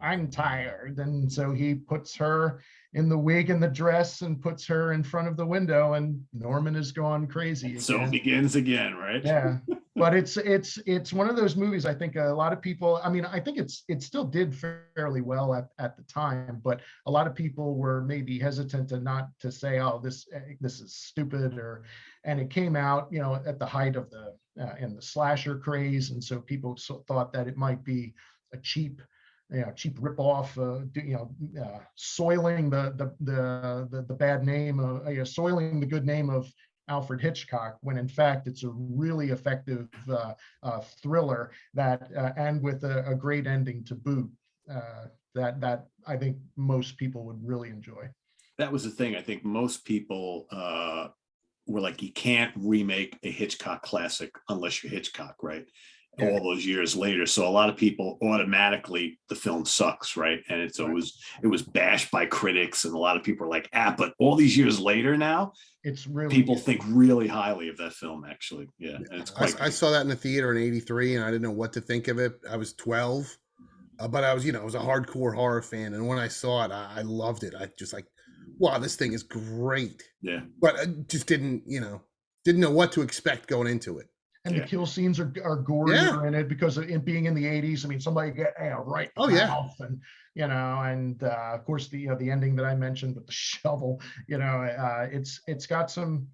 I'm tired." And so he puts her in the wig and the dress and puts her in front of the window, and Norman is gone crazy again. So it begins again, right? Yeah. But it's one of those movies, I think a lot of people, I think it still did fairly well at the time, but a lot of people were maybe hesitant to say, oh, this is stupid, and it came out, at the height of the slasher craze. And so people thought that it might be a cheap ripoff, soiling the bad name, soiling the good name of Alfred Hitchcock, when in fact it's a really effective thriller that and with a great ending to boot, that I think most people would really enjoy. that was the thing. I think most people were like, you can't remake a Hitchcock classic unless you're Hitchcock, right? Yeah. All those years later. So a lot of people automatically, the film sucks, right? And it's always, it was bashed by critics, and a lot of people are like, but all these years later now, It's really people good. think really highly of that film, actually. Yeah. And it's quite I saw that in the theater in '83, and I didn't know what to think of it. I was 12, but I was, I was a hardcore horror fan, and when I saw it, I loved it. I just like, wow, this thing is great. Yeah. But I just didn't know what to expect going into it. And the kill scenes are gorier in it because of it being in the 80s. I mean, somebody get right in the mouth, and and of course the the ending that I mentioned with the shovel. It's got some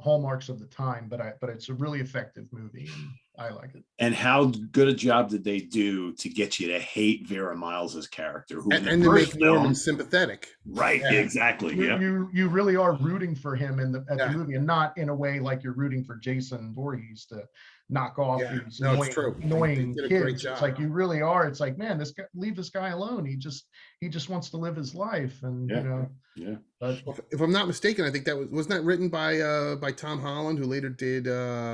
hallmarks of the time, but it's a really effective movie, and I like it. And how good a job did they do to get you to hate Vera Miles's character, who and to make Norman sympathetic? Right, exactly. You really are rooting for him in the movie, and not in a way like you're rooting for Jason Voorhees to knock off these annoying kids. It's like you really are. It's like, man, this guy, leave this guy alone. He just wants to live his life, and But if I'm not mistaken, I think that wasn't that written by Tom Holland, who later did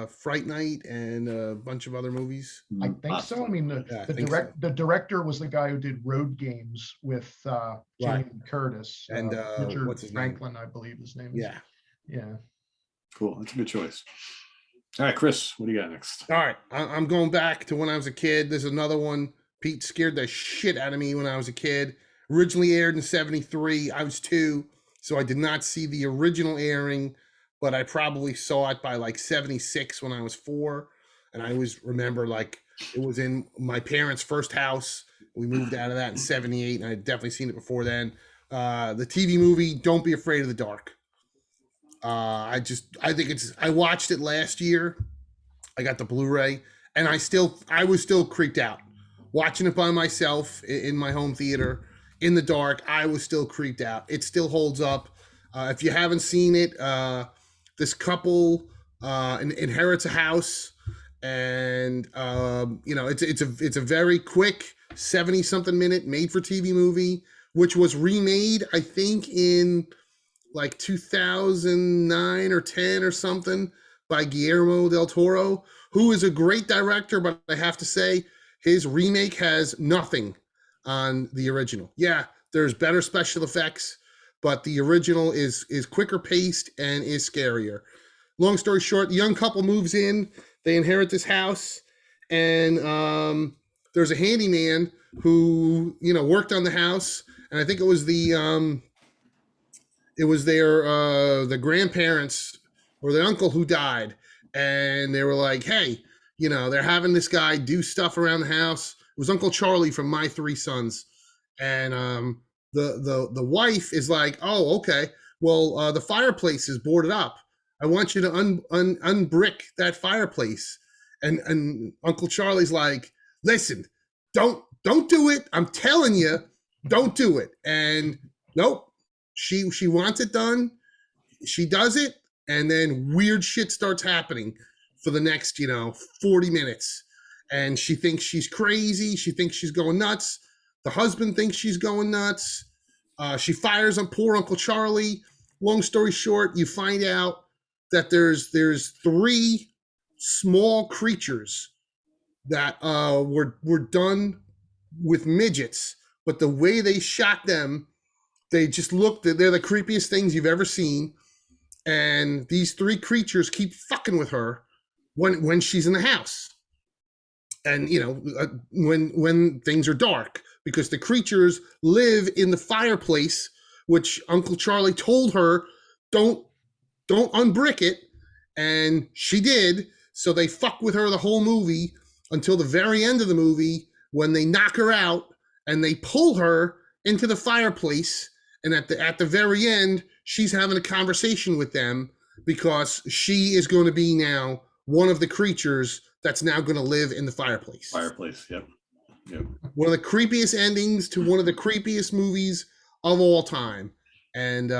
Fright Night and a bunch of other movies. I think so. I mean, the director was the guy who did Road Games with Jamie Curtis and Richard what's his Franklin, name? I believe his name is. Yeah. Cool. That's a good choice. All right, Chris, what do you got next? All right, I'm going back to when I was a kid. There's another one. Pete scared the shit out of me when I was a kid. Originally aired in '73. I was 2, so I did not see the original airing, but I probably saw it by like '76 when I was 4. And I always remember like it was in my parents' first house. We moved out of that in '78, and I'd definitely seen it before then. The TV movie, Don't Be Afraid of the Dark. I watched it last year. I got the Blu-ray, and I was still creeped out. Watching it by myself in my home theater in the dark, I was still creeped out. It still holds up. If you haven't seen it, this couple inherits a house, and it's a very quick 70-something minute made-for-TV movie, which was remade, I think, in like 2009 or 10 or something by Guillermo del Toro, who is a great director, but I have to say his remake has nothing on the original. Yeah, there's better special effects, but the original is quicker paced and is scarier. Long story short, the young couple moves in, they inherit this house, and there's a handyman who, worked on the house, and I think it was the grandparents or the uncle who died, and they were like, hey, they're having this guy do stuff around the house. It was Uncle Charlie from My Three Sons, and the wife is like, oh, okay, well, the fireplace is boarded up. I want you to unbrick that fireplace. And Uncle Charlie's like, listen, don't do it. I'm telling you, don't do it. And nope. She wants it done. She does it, and then weird shit starts happening for the next 40 minutes. And she thinks she's crazy. She thinks she's going nuts. The husband thinks she's going nuts. She fires on poor Uncle Charlie. Long story short, you find out that there's 3 small creatures that were done with midgets, but the way they shot them, they just they're the creepiest things you've ever seen. And these 3 creatures keep fucking with her when she's in the house. And, when things are dark, because the creatures live in the fireplace, which Uncle Charlie told her, don't unbrick it. And she did. So they fuck with her the whole movie until the very end of the movie, when they knock her out and they pull her into the fireplace. And at the very end, she's having a conversation with them, because she is going to be now one of the creatures that's now going to live in the fireplace. Yep. One of the creepiest endings to one of the creepiest movies of all time. And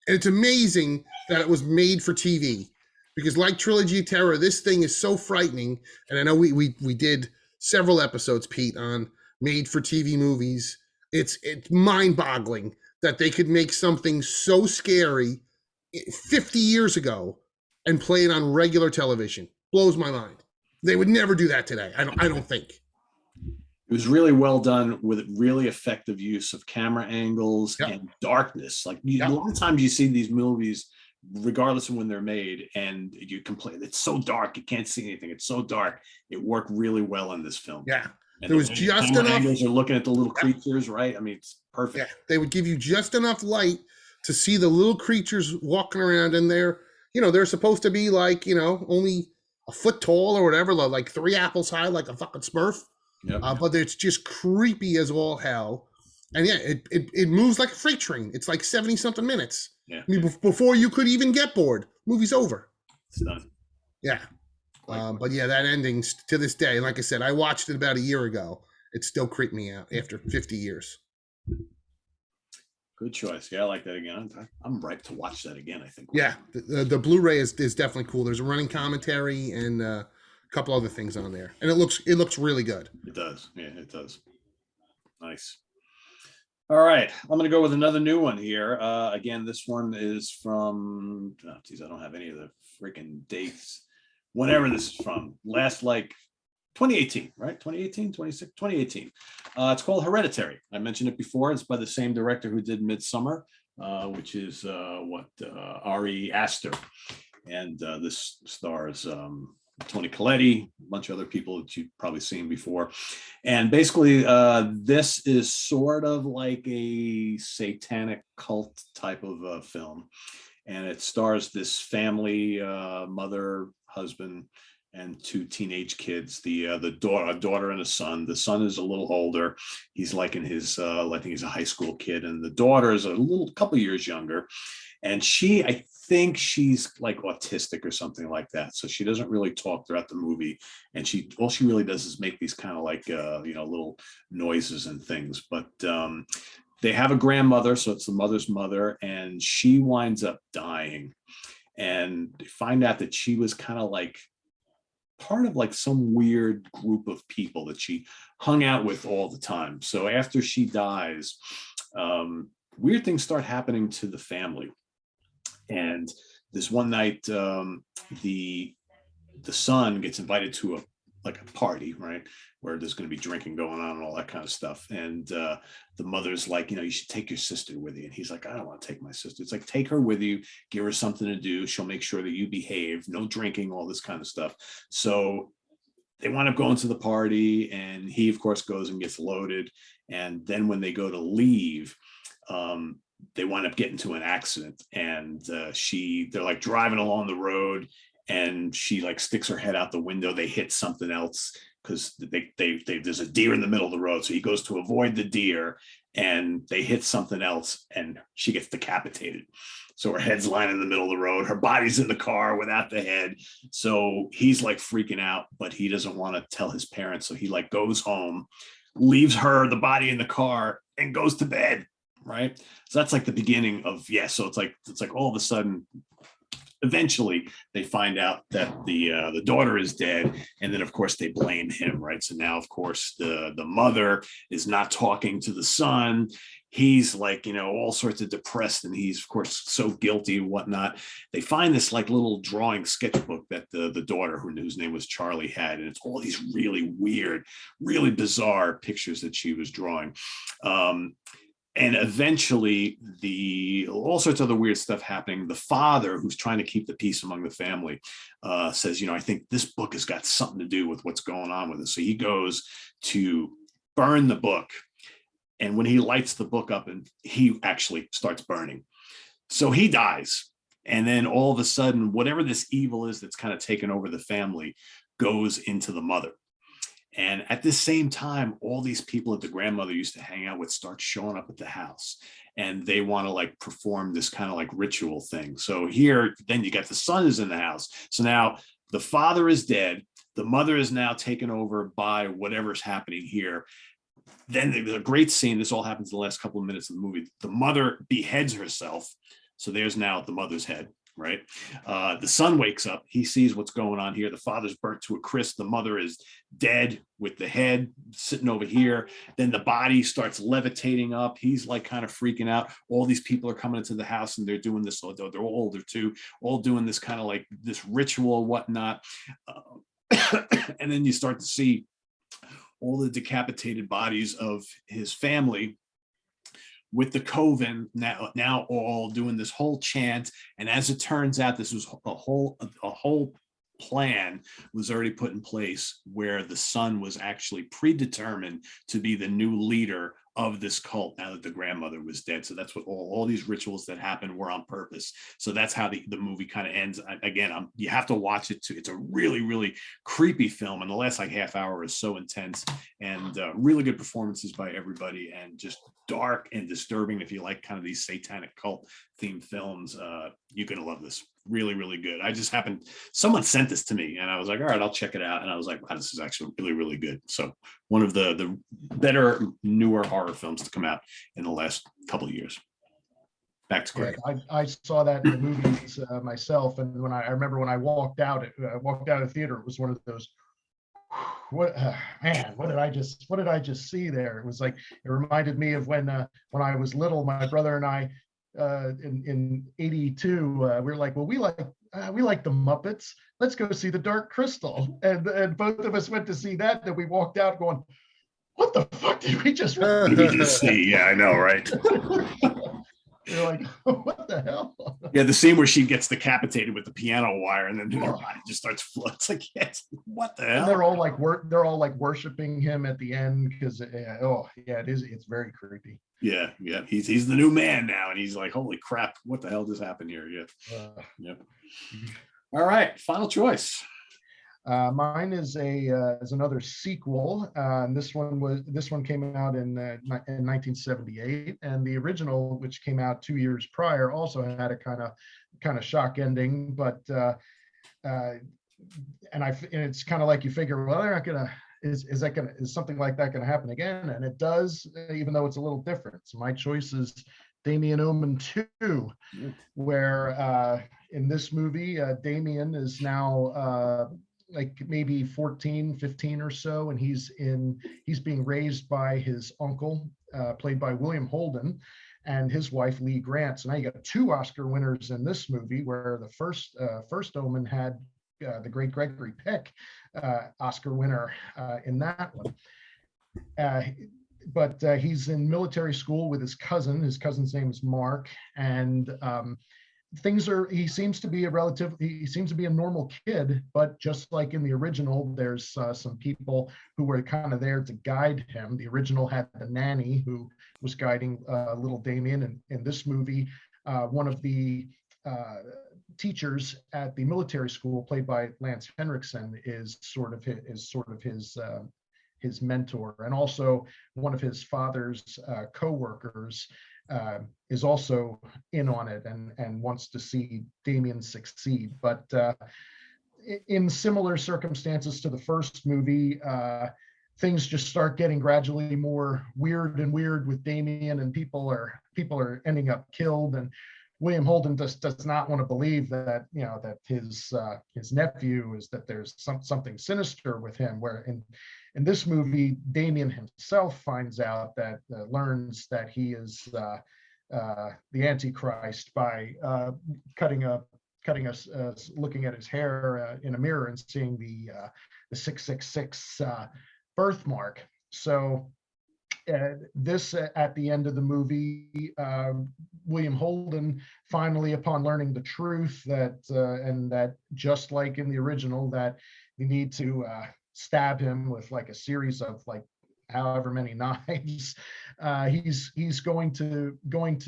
it's amazing that it was made for TV, because like Trilogy of Terror, this thing is so frightening. And I know we did several episodes, Pete, on made for TV movies. It's mind-boggling that they could make something so scary 50 years ago and play it on regular television. Blows my mind. They would never do that today. I don't think. It was really well done with really effective use of camera angles Yep. and darkness. Like Yep. a lot of times you see these movies, regardless of when they're made, and you complain, it's so dark, you can't see anything. It's so dark. It worked really well in this film. Yeah. And There was the just camera enough. angles are looking at the little Yeah. creatures, right? I mean, it's perfect. Yeah. They would give you just enough light to see the little creatures walking around in there. They're supposed to be like, only a foot tall or whatever, like 3 apples high, like a fucking Smurf. Yep. But it's just creepy as all hell. And yeah, it moves like a freight train. It's like 70 something minutes. Yeah. I mean, before you could even get bored, movie's over. It's done. Yeah. But yeah, that ending to this day, like I said, I watched it about a year ago. It still creeped me out after 50 years. Good choice. Yeah, I like that again. I'm ripe to watch that again, I think. Yeah, the Blu-ray is definitely cool. There's a running commentary and a couple other things on there, and it looks really good. It does. Yeah, it does. Nice. All right, I'm going to go with another new one here. Again, this one is from, I don't have any of the freaking dates. Whenever this is from, last 2018, right? 2018, 2018. It's called Hereditary. I mentioned it before. It's by the same director who did Midsommar, which is Ari Aster. And this stars Tony Colletti, a bunch of other people that you've probably seen before. And basically, this is sort of like a satanic cult type of film. And it stars this family, mother, husband, and 2 teenage kids, a daughter and a son. The son is a little older. He's like in his, I think he's a high school kid. And the daughter is a couple years younger. And I think she's like autistic or something like that. So she doesn't really talk throughout the movie. And all she really does is make these kind of like, little noises and things. But they have a grandmother. So it's the mother's mother. And she winds up dying. And they find out that she was kind of like part of like some weird group of people that she hung out with all the time. So after she dies, weird things start happening to the family. And this one night, the son gets invited to a party, right, where there's going to be drinking going on and all that kind of stuff. And the mother's like, you should take your sister with you. And he's like, I don't want to take my sister. It's like, take her with you, give her something to do. She'll make sure that you behave, no drinking, all this kind of stuff. So they wind up going to the party, and he, of course, goes and gets loaded. And then when they go to leave, they wind up getting into an accident, and they're like driving along the road, and she like sticks her head out the window. They hit something else because there's a deer in the middle of the road. So he goes to avoid the deer, and they hit something else, and she gets decapitated. So her head's lying in the middle of the road. Her body's in the car without the head. So he's like freaking out, but he doesn't want to tell his parents. So he like goes home, leaves the body in the car, and goes to bed. Right. So that's like the beginning of, so it's like all of a sudden, eventually they find out that the daughter is dead. And then of course they blame him. Right. So now, of course, the mother is not talking to the son. He's like, all sorts of depressed, and he's of course so guilty and whatnot. They find this like little drawing sketchbook that the daughter, whose name was Charlie, had. And it's all these really weird, really bizarre pictures that she was drawing. And eventually, all sorts of other weird stuff happening. The father, who's trying to keep the peace among the family, says, I think this book has got something to do with what's going on with it. So he goes to burn the book. And when he lights the book up, and he actually starts burning. So he dies. And then all of a sudden, whatever this evil is that's kind of taken over the family goes into the mother. And at the same time, all these people that the grandmother used to hang out with start showing up at the house, and they want to like perform this kind of like ritual thing. So here, then you got the son is in the house. So now the father is dead. The mother is now taken over by whatever's happening here. Then there's a great scene. This all happens in the last couple of minutes of the movie. The mother beheads herself. So there's now the mother's head. right? The son wakes up. He sees what's going on here. The father's burnt to a crisp. The mother is dead with the head sitting over here. Then the body starts levitating up. He's like kind of freaking out. All these people are coming into the house and they're doing this. Although they're all older too, all doing this kind of like this ritual, whatnot. And then you start to see all the decapitated bodies of his family with the coven now all doing this whole chant. And as it turns out, this was a whole plan was already put in place where the son was actually predetermined to be the new leader of this cult now that the grandmother was dead. So that's what all these rituals that happened were on purpose. So that's how the movie kind of ends. Again, you have to watch it too. It's a really, really creepy film. And the last like half hour is so intense, and really good performances by everybody, and just dark and disturbing. If you like kind of these satanic cult themed films, you're going to love this. Really, really good. Someone sent this to me and I was like, all right, I'll check it out. And I was like, wow, this is actually really, really good. So one of the better, newer horror films to come out in the last couple of years. Back to Craig. Yeah, I saw that in the movies myself. And when I remember when I walked out of the theater, it was one of those, what did I just see there? It was like, it reminded me of when I was little, my brother and I, in 82, we were like, well, we like the Muppets. Let's go see the Dark Crystal. And both of us went to see that. And we walked out going, what the fuck did we just see? Yeah, I know, right? You're like, what the hell? Yeah, the scene where she gets decapitated with the piano wire, and then her body just starts floating. It's like, yes, what the hell? And they're all like worshiping him at the end because it's very creepy. Yeah, he's the new man now, and he's like, holy crap, what the hell just happened here? Yeah, yep. All right, final choice. Mine is another sequel. And this one came out in 1978, and the original, which came out 2 years prior, also had a kind of shock ending. But it's kind of like you figure, well, they're not gonna. Is something like that going to happen again? And it does, even though it's a little different. So my choice is Damien Omen 2, where in this movie, Damien is now like maybe 14, 15 or so, and he's being raised by his uncle, played by William Holden, and his wife Lee Grant. So now you got 2 Oscar winners in this movie, where the first Omen had the great Gregory Peck, Oscar winner in that one. But he's in military school with his cousin. His cousin's name is Mark, and he seems to be a normal kid, but just like in the original, there's some people who were kind of there to guide him. The original had the nanny who was guiding little Damien, and in this movie, one of the teachers at the military school, played by Lance Henriksen, is sort of his mentor, and also one of his father's co-workers is also in on it and wants to see Damien succeed. But in similar circumstances to the first movie, things just start getting gradually more weird and weird with Damien, and people are ending up killed. And William Holden just does not want to believe that that his nephew is, that there's something sinister with him. Where in this movie, Damien himself finds out learns that he is the Antichrist by looking at his hair in a mirror and seeing the 666 birthmark. So this at the end of the movie, William Holden finally, upon learning the truth that just like in the original, that you need to stab him with like a series of like however many knives, he's going to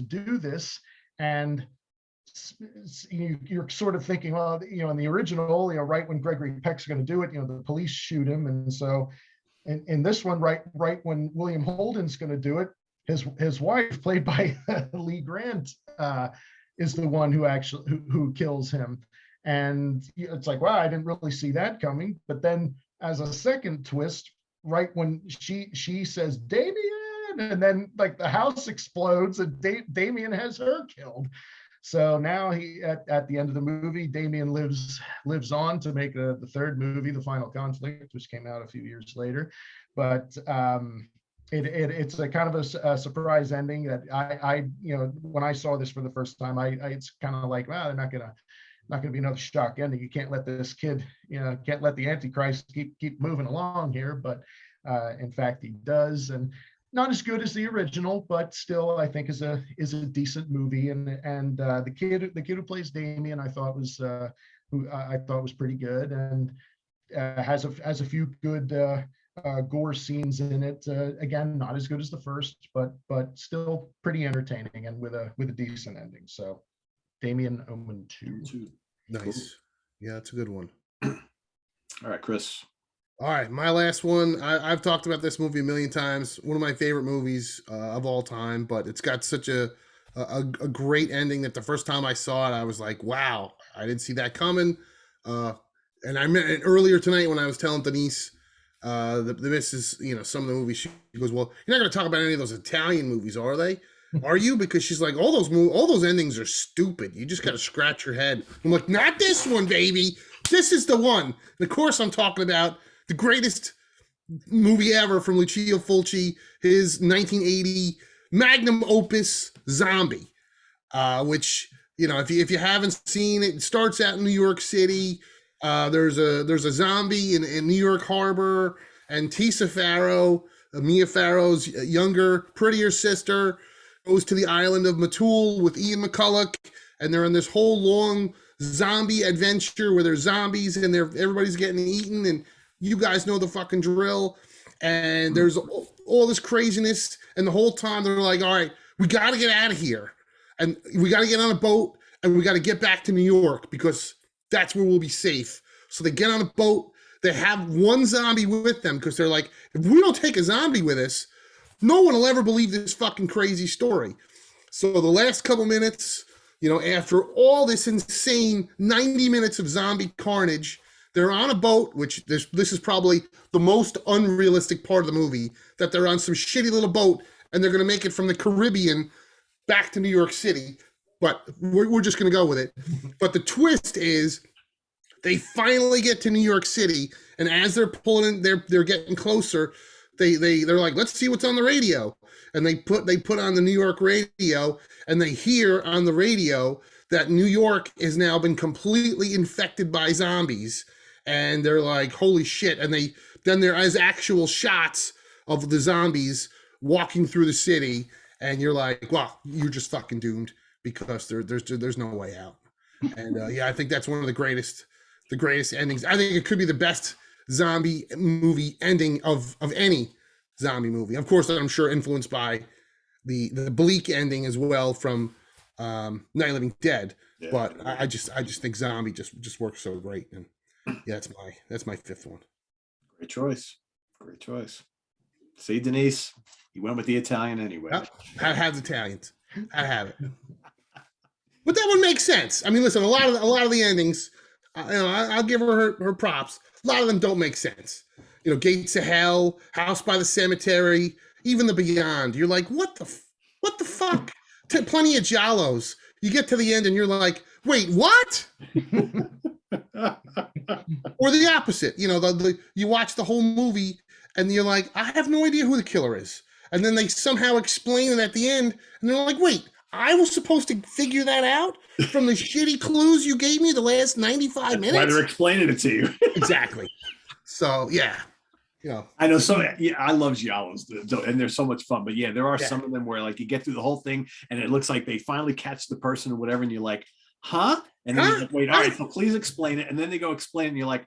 do this. And you're sort of thinking, well, in the original, right when Gregory Peck's going to do it, the police shoot him, and so in this one, right when William Holden's going to do it, his wife, played by Lee Grant, is the one who kills him. And it's like, wow, I didn't really see that coming. But then, as a second twist, right when she says Damien, and then like the house explodes and Damien has her killed. So now he at the end of the movie, Damien lives on to make the third movie, The Final Conflict, which came out a few years later. But it's a kind of a surprise ending that I when I saw this for the first time, it's kind of like, wow, they're not gonna be another shock ending. You can't let this kid, can't let the Antichrist keep moving along here. But in fact, he does, and not as good as the original, but still, I think is a decent movie. And the kid who plays Damien, I thought was pretty good, and has a few good gore scenes in it. Again, not as good as the first, but still pretty entertaining and with a decent ending. So, Damien Omen 2. Nice. Yeah, that's a good one. All right, Chris. All right, my last one. I've talked about this movie a million times. One of my favorite movies of all time, but it's got such a great ending that the first time I saw it, I was like, wow, I didn't see that coming. And I meant earlier tonight when I was telling Denise, the missus, some of the movies, she goes, well, you're not going to talk about any of those Italian movies, are they? Are you? Because she's like, all those endings are stupid. You just got to scratch your head. I'm like, not this one, baby. This is the one. And of course, I'm talking about the greatest movie ever from Lucio Fulci, his 1980 magnum opus, Zombie, which, if you haven't seen it, it starts out in New York City. There's a zombie in New York Harbor, and Tisa Farrow, Mia Farrow's younger, prettier sister, goes to the island of Matul with Ian McCulloch, and they're on this whole long zombie adventure where there's zombies and everybody's getting eaten, and you guys know the fucking drill. And there's all this craziness, and the whole time they're like, all right, we got to get out of here, and we got to get on a boat, and we got to get back to New York because that's where we'll be safe. So they get on a boat. They have one zombie with them because they're like, if we don't take a zombie with us, no one will ever believe this fucking crazy story. So the last couple minutes, after all this insane 90 minutes of zombie carnage, they're on a boat, which this is probably the most unrealistic part of the movie, that they're on some shitty little boat and they're going to make it from the Caribbean back to New York City. But we're just going to go with it. But the twist is they finally get to New York City, and as they're pulling in, they're getting closer. They're like, let's see what's on the radio. And they put on the New York radio, and they hear on the radio that New York has now been completely infected by zombies. And they're like, holy shit. And then there is actual shots of the zombies walking through the city. And you're like, well, you're just fucking doomed because there's no way out. And I think that's one of the greatest endings. I think it could be the best zombie movie ending of any zombie movie. Of course, I'm sure influenced by the bleak ending as well from Night of the Living Dead. Yeah, but I just think Zombie just works so great. And yeah, that's my fifth one. Great choice. See, Denise, you went with the Italian anyway. I have Italians. I have it. But that one makes sense. I mean, listen, a lot of the endings, I'll give her props. A lot of them don't make sense. Gates of Hell, House by the Cemetery, even The Beyond. You're like, what the fuck? Plenty of Giallos. You get to the end and you're like, wait, what? Or the opposite. You watch the whole movie and you're like, I have no idea who the killer is. And then they somehow explain it at the end, and they're like, wait, I was supposed to figure that out from the shitty clues you gave me the last 95 minutes? Why they're explaining it to you. Exactly. So, yeah. I know I love Giallos, and they're so much fun. But yeah, there are some of them where like you get through the whole thing and it looks like they finally catch the person or whatever, and you're like, huh? And then you're like, wait, all right, so please explain it. And then they go explain, and you're like,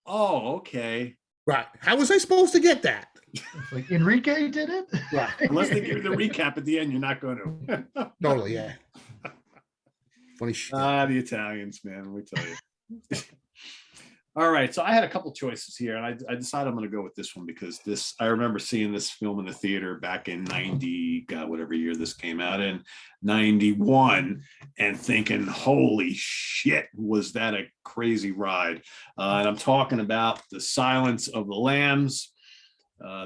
oh, okay. Right. How was I supposed to get that? Like Enrique did it? Right. Unless they give you the recap at the end, you're not going to. Totally, yeah. Funny shit. The Italians, man, let me tell you. All right, so I had a couple choices here, and I decided I'm going to go with this one because I remember seeing this film in the theater back in 90, God, whatever year this came out in, 91, and thinking, holy shit, was that a crazy ride. And I'm talking about The Silence of the Lambs.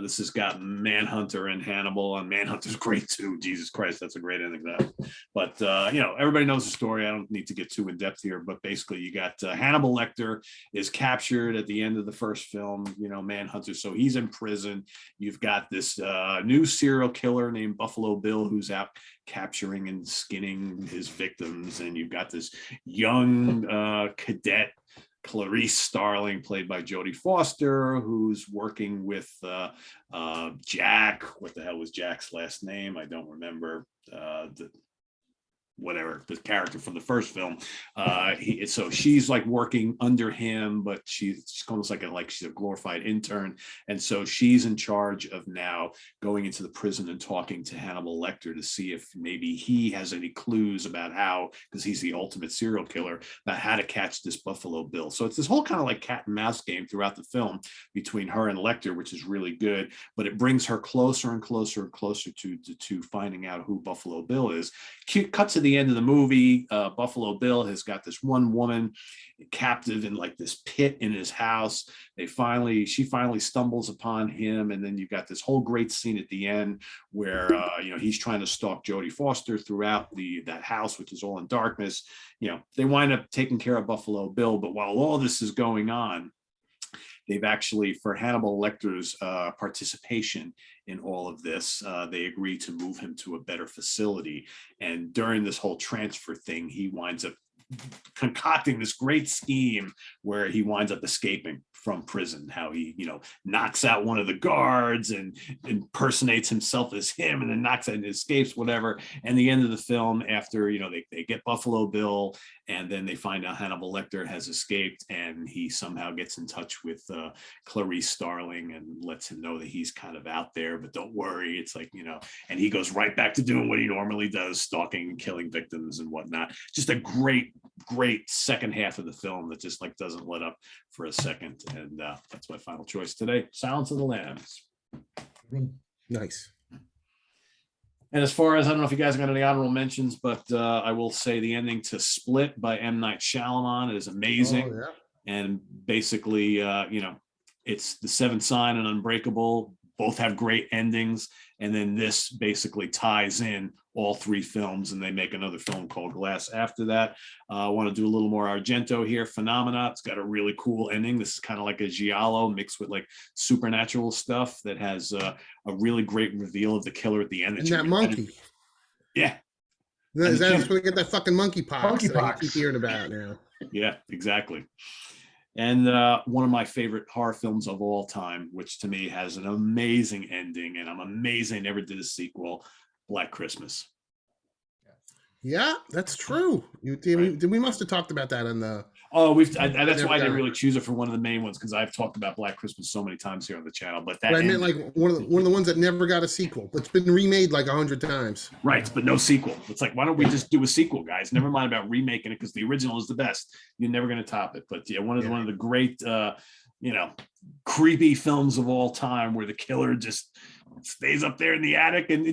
This has got Manhunter and Hannibal, and Manhunter's great too. Jesus Christ, that's a great ending to that. But everybody knows the story. I don't need to get too in depth here. But basically, you got Hannibal Lecter is captured at the end of the first film. Manhunter, so he's in prison. You've got this new serial killer named Buffalo Bill who's out capturing and skinning his victims, and you've got this young cadet Clarice Starling, played by Jodie Foster, who's working with Jack. What the hell was Jack's last name? I don't remember. The character from the first film. So she's like working under him, but she's almost like she's a glorified intern. And so she's in charge of now going into the prison and talking to Hannibal Lecter to see if maybe he has any clues about how, because he's the ultimate serial killer, about how to catch this Buffalo Bill. So it's this whole kind of like cat and mouse game throughout the film between her and Lecter, which is really good, but it brings her closer and closer and closer to finding out who Buffalo Bill is. Cut to the end of the movie, Buffalo Bill has got this one woman captive in like this pit in his house. She finally stumbles upon him, and then you've got this whole great scene at the end where he's trying to stalk Jodie Foster throughout that house, which is all in darkness. They wind up taking care of Buffalo Bill, but while all this is going on, they've actually, for Hannibal Lecter's participation in all of this, they agree to move him to a better facility. And during this whole transfer thing, he winds up concocting this great scheme where he winds up escaping from prison, how he knocks out one of the guards and impersonates himself as him, and then knocks out and escapes, whatever. And the end of the film, after they get Buffalo Bill, and then they find out Hannibal Lecter has escaped, and he somehow gets in touch with Clarice Starling and lets him know that he's kind of out there, but don't worry, it's like, and he goes right back to doing what he normally does, stalking and killing victims and whatnot. Just a great second half of the film that just like doesn't let up for a second. And that's my final choice today, Silence of the Lambs. Nice. And as far as, I don't know if you guys got any honorable mentions, but I will say the ending to Split by M. Night Shyamalan is amazing. Oh, yeah. And basically, it's The Seventh Sign and Unbreakable. Both have great endings. And then this basically ties in all three films, and they make another film called Glass after that. I want to do a little more Argento here. Phenomena. It's got a really cool ending. This is kind of like a giallo mixed with like supernatural stuff that has a really great reveal of the killer at the end. And that monkey. Yeah. Is that where they get that fucking monkey pox that I keep hearing about now? Yeah, exactly. And one of my favorite horror films of all time, which to me has an amazing ending, and I'm amazed they never did a sequel, Black Christmas. Yeah, that's true. We must have talked about that on the. Oh, that's why I didn't really choose it for one of the main ones, because I've talked about Black Christmas so many times here on the channel. But I meant like one of the ones that never got a sequel. It's been remade like 100 times. Right, but no sequel. It's like, why don't we just do a sequel, guys? Never mind about remaking it, because the original is the best. You're never going to top it. But yeah, one of the great, creepy films of all time, where the killer just stays up there in the attic, and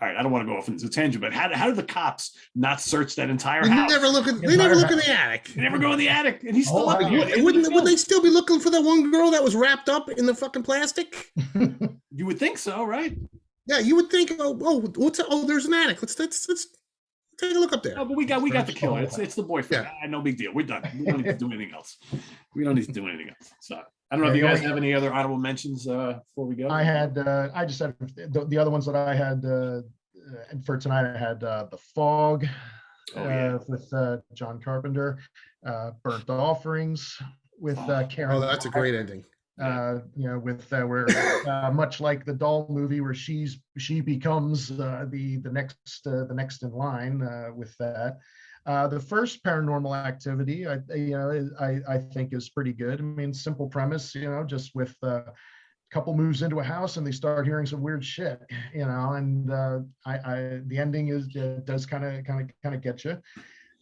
all right, I don't want to go off into a tangent, but how do the cops not search that entire house? They never look in the attic. They never go in the attic, and he's still up there. Would they still be looking for that one girl that was wrapped up in the fucking plastic? You would think so, right? Yeah, you would think. There's an attic. Let's take a look up there. No, but we got the killer. It's the boyfriend. Yeah. No big deal. We're done. We don't need to do anything else. So I don't know if you guys have any other honorable mentions before we go. I just had the other ones that I had for tonight. I had The Fog with John Carpenter, Burnt Offerings with Karen. Oh, that's a great ending. With where much like the Doll movie, where she becomes the next in line with that. The first Paranormal Activity, I think is pretty good. I mean, simple premise, just with a couple moves into a house and they start hearing some weird shit, and the ending does kind of get you.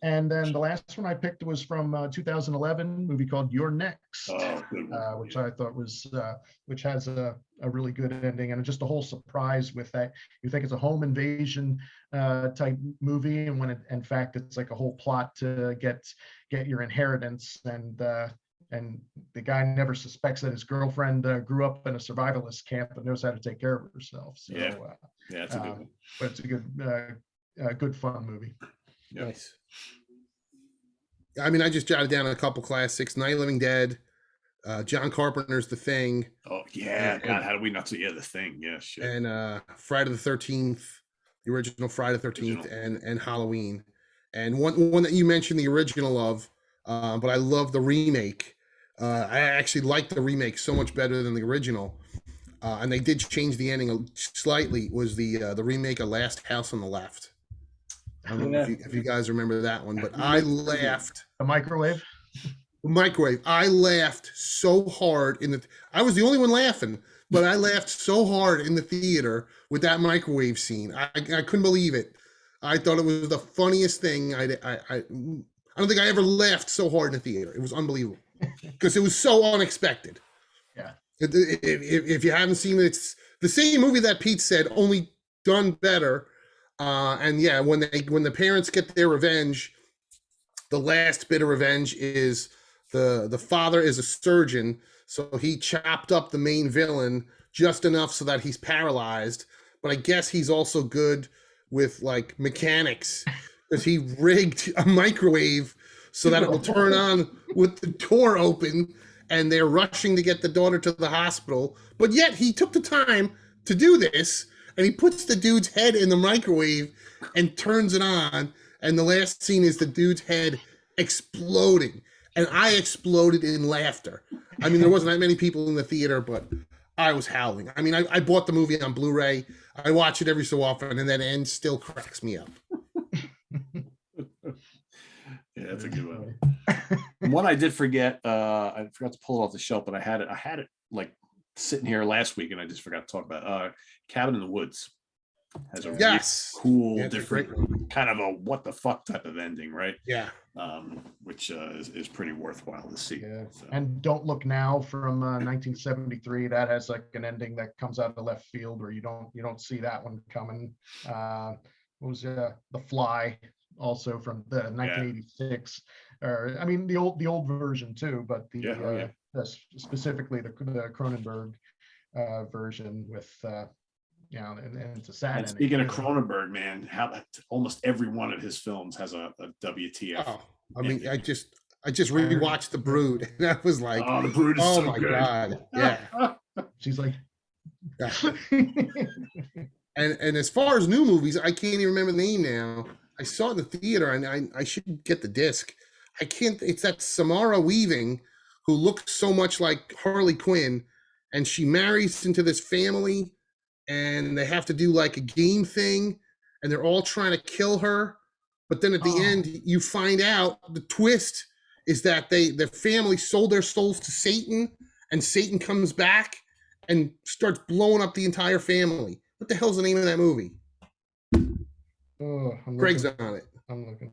And then the last one I picked was from 2011, movie called You're Next, which I thought which has a really good ending, and just a whole surprise with that. You think it's a home invasion type movie, and when in fact it's like a whole plot to get your inheritance, and and the guy never suspects that his girlfriend grew up in a survivalist camp and knows how to take care of herself. So yeah, it's a good one. But it's a good fun movie. Yep. Nice. I mean, I just jotted down a couple classics: Night of the Living Dead, John Carpenter's The Thing. Oh yeah, God, how do we not see? Yeah, The Thing. Yeah, shit. And Friday the 13th, the original Friday the 13th, and Halloween. And one that you mentioned the original of, but I love the remake. I actually like the remake so much better than the original. And they did change the ending slightly. Was the remake of Last House on the Left? I don't know if you guys remember that one, but I laughed. The microwave. I laughed so hard I was the only one laughing, but I laughed so hard in the theater with that microwave scene. I couldn't believe it. I thought it was the funniest thing. I don't think I ever laughed so hard in the theater. It was unbelievable because it was so unexpected. Yeah. If you haven't seen it, it's the same movie that Pete said, only done better. And yeah, when the parents get their revenge, the last bit of revenge is the father is a surgeon, so he chopped up the main villain just enough so that he's paralyzed. But I guess he's also good with like mechanics because he rigged a microwave so that it will turn on with the door open, and they're rushing to get the daughter to the hospital. But yet he took the time to do this, and he puts the dude's head in the microwave and turns it on. And the last scene is the dude's head exploding. And I exploded in laughter. I mean, there wasn't that many people in the theater, but I was howling. I mean, I bought the movie on Blu-ray. I watch it every so often, and that end still cracks me up. Yeah, that's a good one. One I did forget, I forgot to pull it off the shelf, but I had it like sitting here last week, and I just forgot to talk about it. Cabin in the Woods has a really cool, different kind of a what the fuck type of ending, right? Yeah. Which is pretty worthwhile to see. Yeah. So. And Don't Look Now from 1973, that has like an ending that comes out of left field where you don't see that one coming. What was The Fly, also from the 1986, or I mean the old version too, but specifically the Cronenberg version with and it's a sad ending. Speaking of Cronenberg, man, how almost every one of his films has a WTF. Oh, I mean, I just rewatched The Brood, and I was like, The Brood is so my good. God, yeah. She's like, yeah. and as far as new movies, I can't even remember the name now. I saw it in the theater, and I should get the disc. I can't. It's that Samara Weaving who looks so much like Harley Quinn, and she marries into this family, and they have to do like a game thing, and they're all trying to kill her. But then at the end, you find out the twist is that their family sold their souls to Satan, and Satan comes back and starts blowing up the entire family. What the hell's the name of that movie? Craig's on it. I'm looking.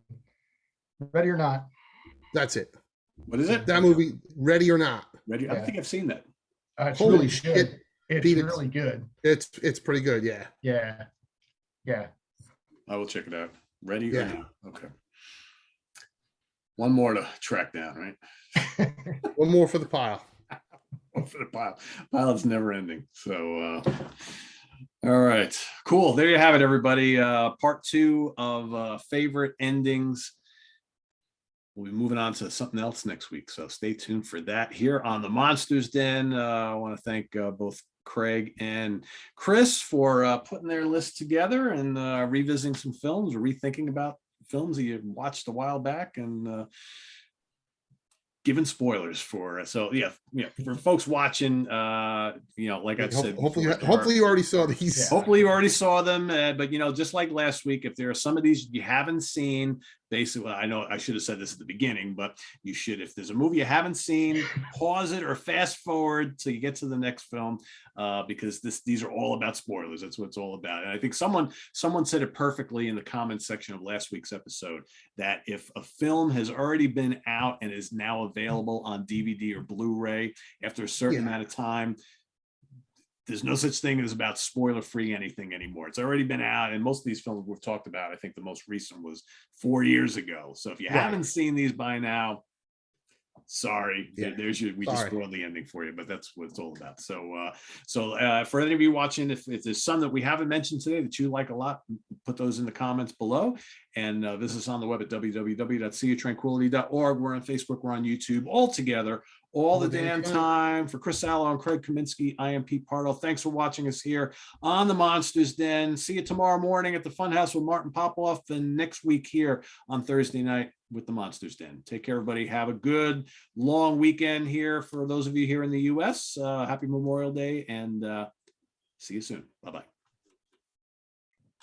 Ready or Not. That's it. What is it? That movie, Ready or Not. Ready? Yeah. I don't think I've seen that. It's Holy really shit. good. It's Pete, really good. It's pretty good, yeah. Yeah. I will check it out. Ready? Yeah. Or not? Okay. One more to track down, right? One more for the pile. One for the pile. Pile is never ending. So, all right, cool. There you have it, everybody. Part 2 of favorite endings. We'll be moving on to something else next week, so stay tuned for that here on the Monsters Den. I want to thank both Craig and Chris for putting their list together and revisiting some films or rethinking about films that you watched a while back and giving spoilers for. So yeah, for folks watching, like I said, hopefully you already saw these. Yeah. Hopefully you already saw them, but just like last week, if there are some of these you haven't seen, basically, I know I should have said this at the beginning, but you should, if there's a movie you haven't seen, pause it or fast forward till you get to the next film, because these are all about spoilers. That's what it's all about. And I think someone said it perfectly in the comments section of last week's episode, that if a film has already been out and is now available on DVD or Blu-ray after a certain amount of time, there's no such thing as about spoiler-free anything anymore. It's already been out, and most of these films we've talked about, I think the most recent was 4 years ago. So if you haven't seen these by now, Sorry, Yeah. there's your. We just Sorry. spoiled the ending for you, but that's what it's all about. So, for any of you watching, if there's some that we haven't mentioned today that you like a lot, put those in the comments below. And visit us on the web at www.seaoftranquility.org. We're on Facebook. We're on YouTube. All together, all the damn time. For Chris Allo and Craig Kaminski, I am Pete Pardo. Thanks for watching us here on the Monsters Den. See you tomorrow morning at the Funhouse with Martin Popoff, and next week here on Thursday night with the Monsters Den. Take care, everybody. Have a good long weekend here for those of you here in the US. Happy Memorial Day, and see you soon. Bye-bye.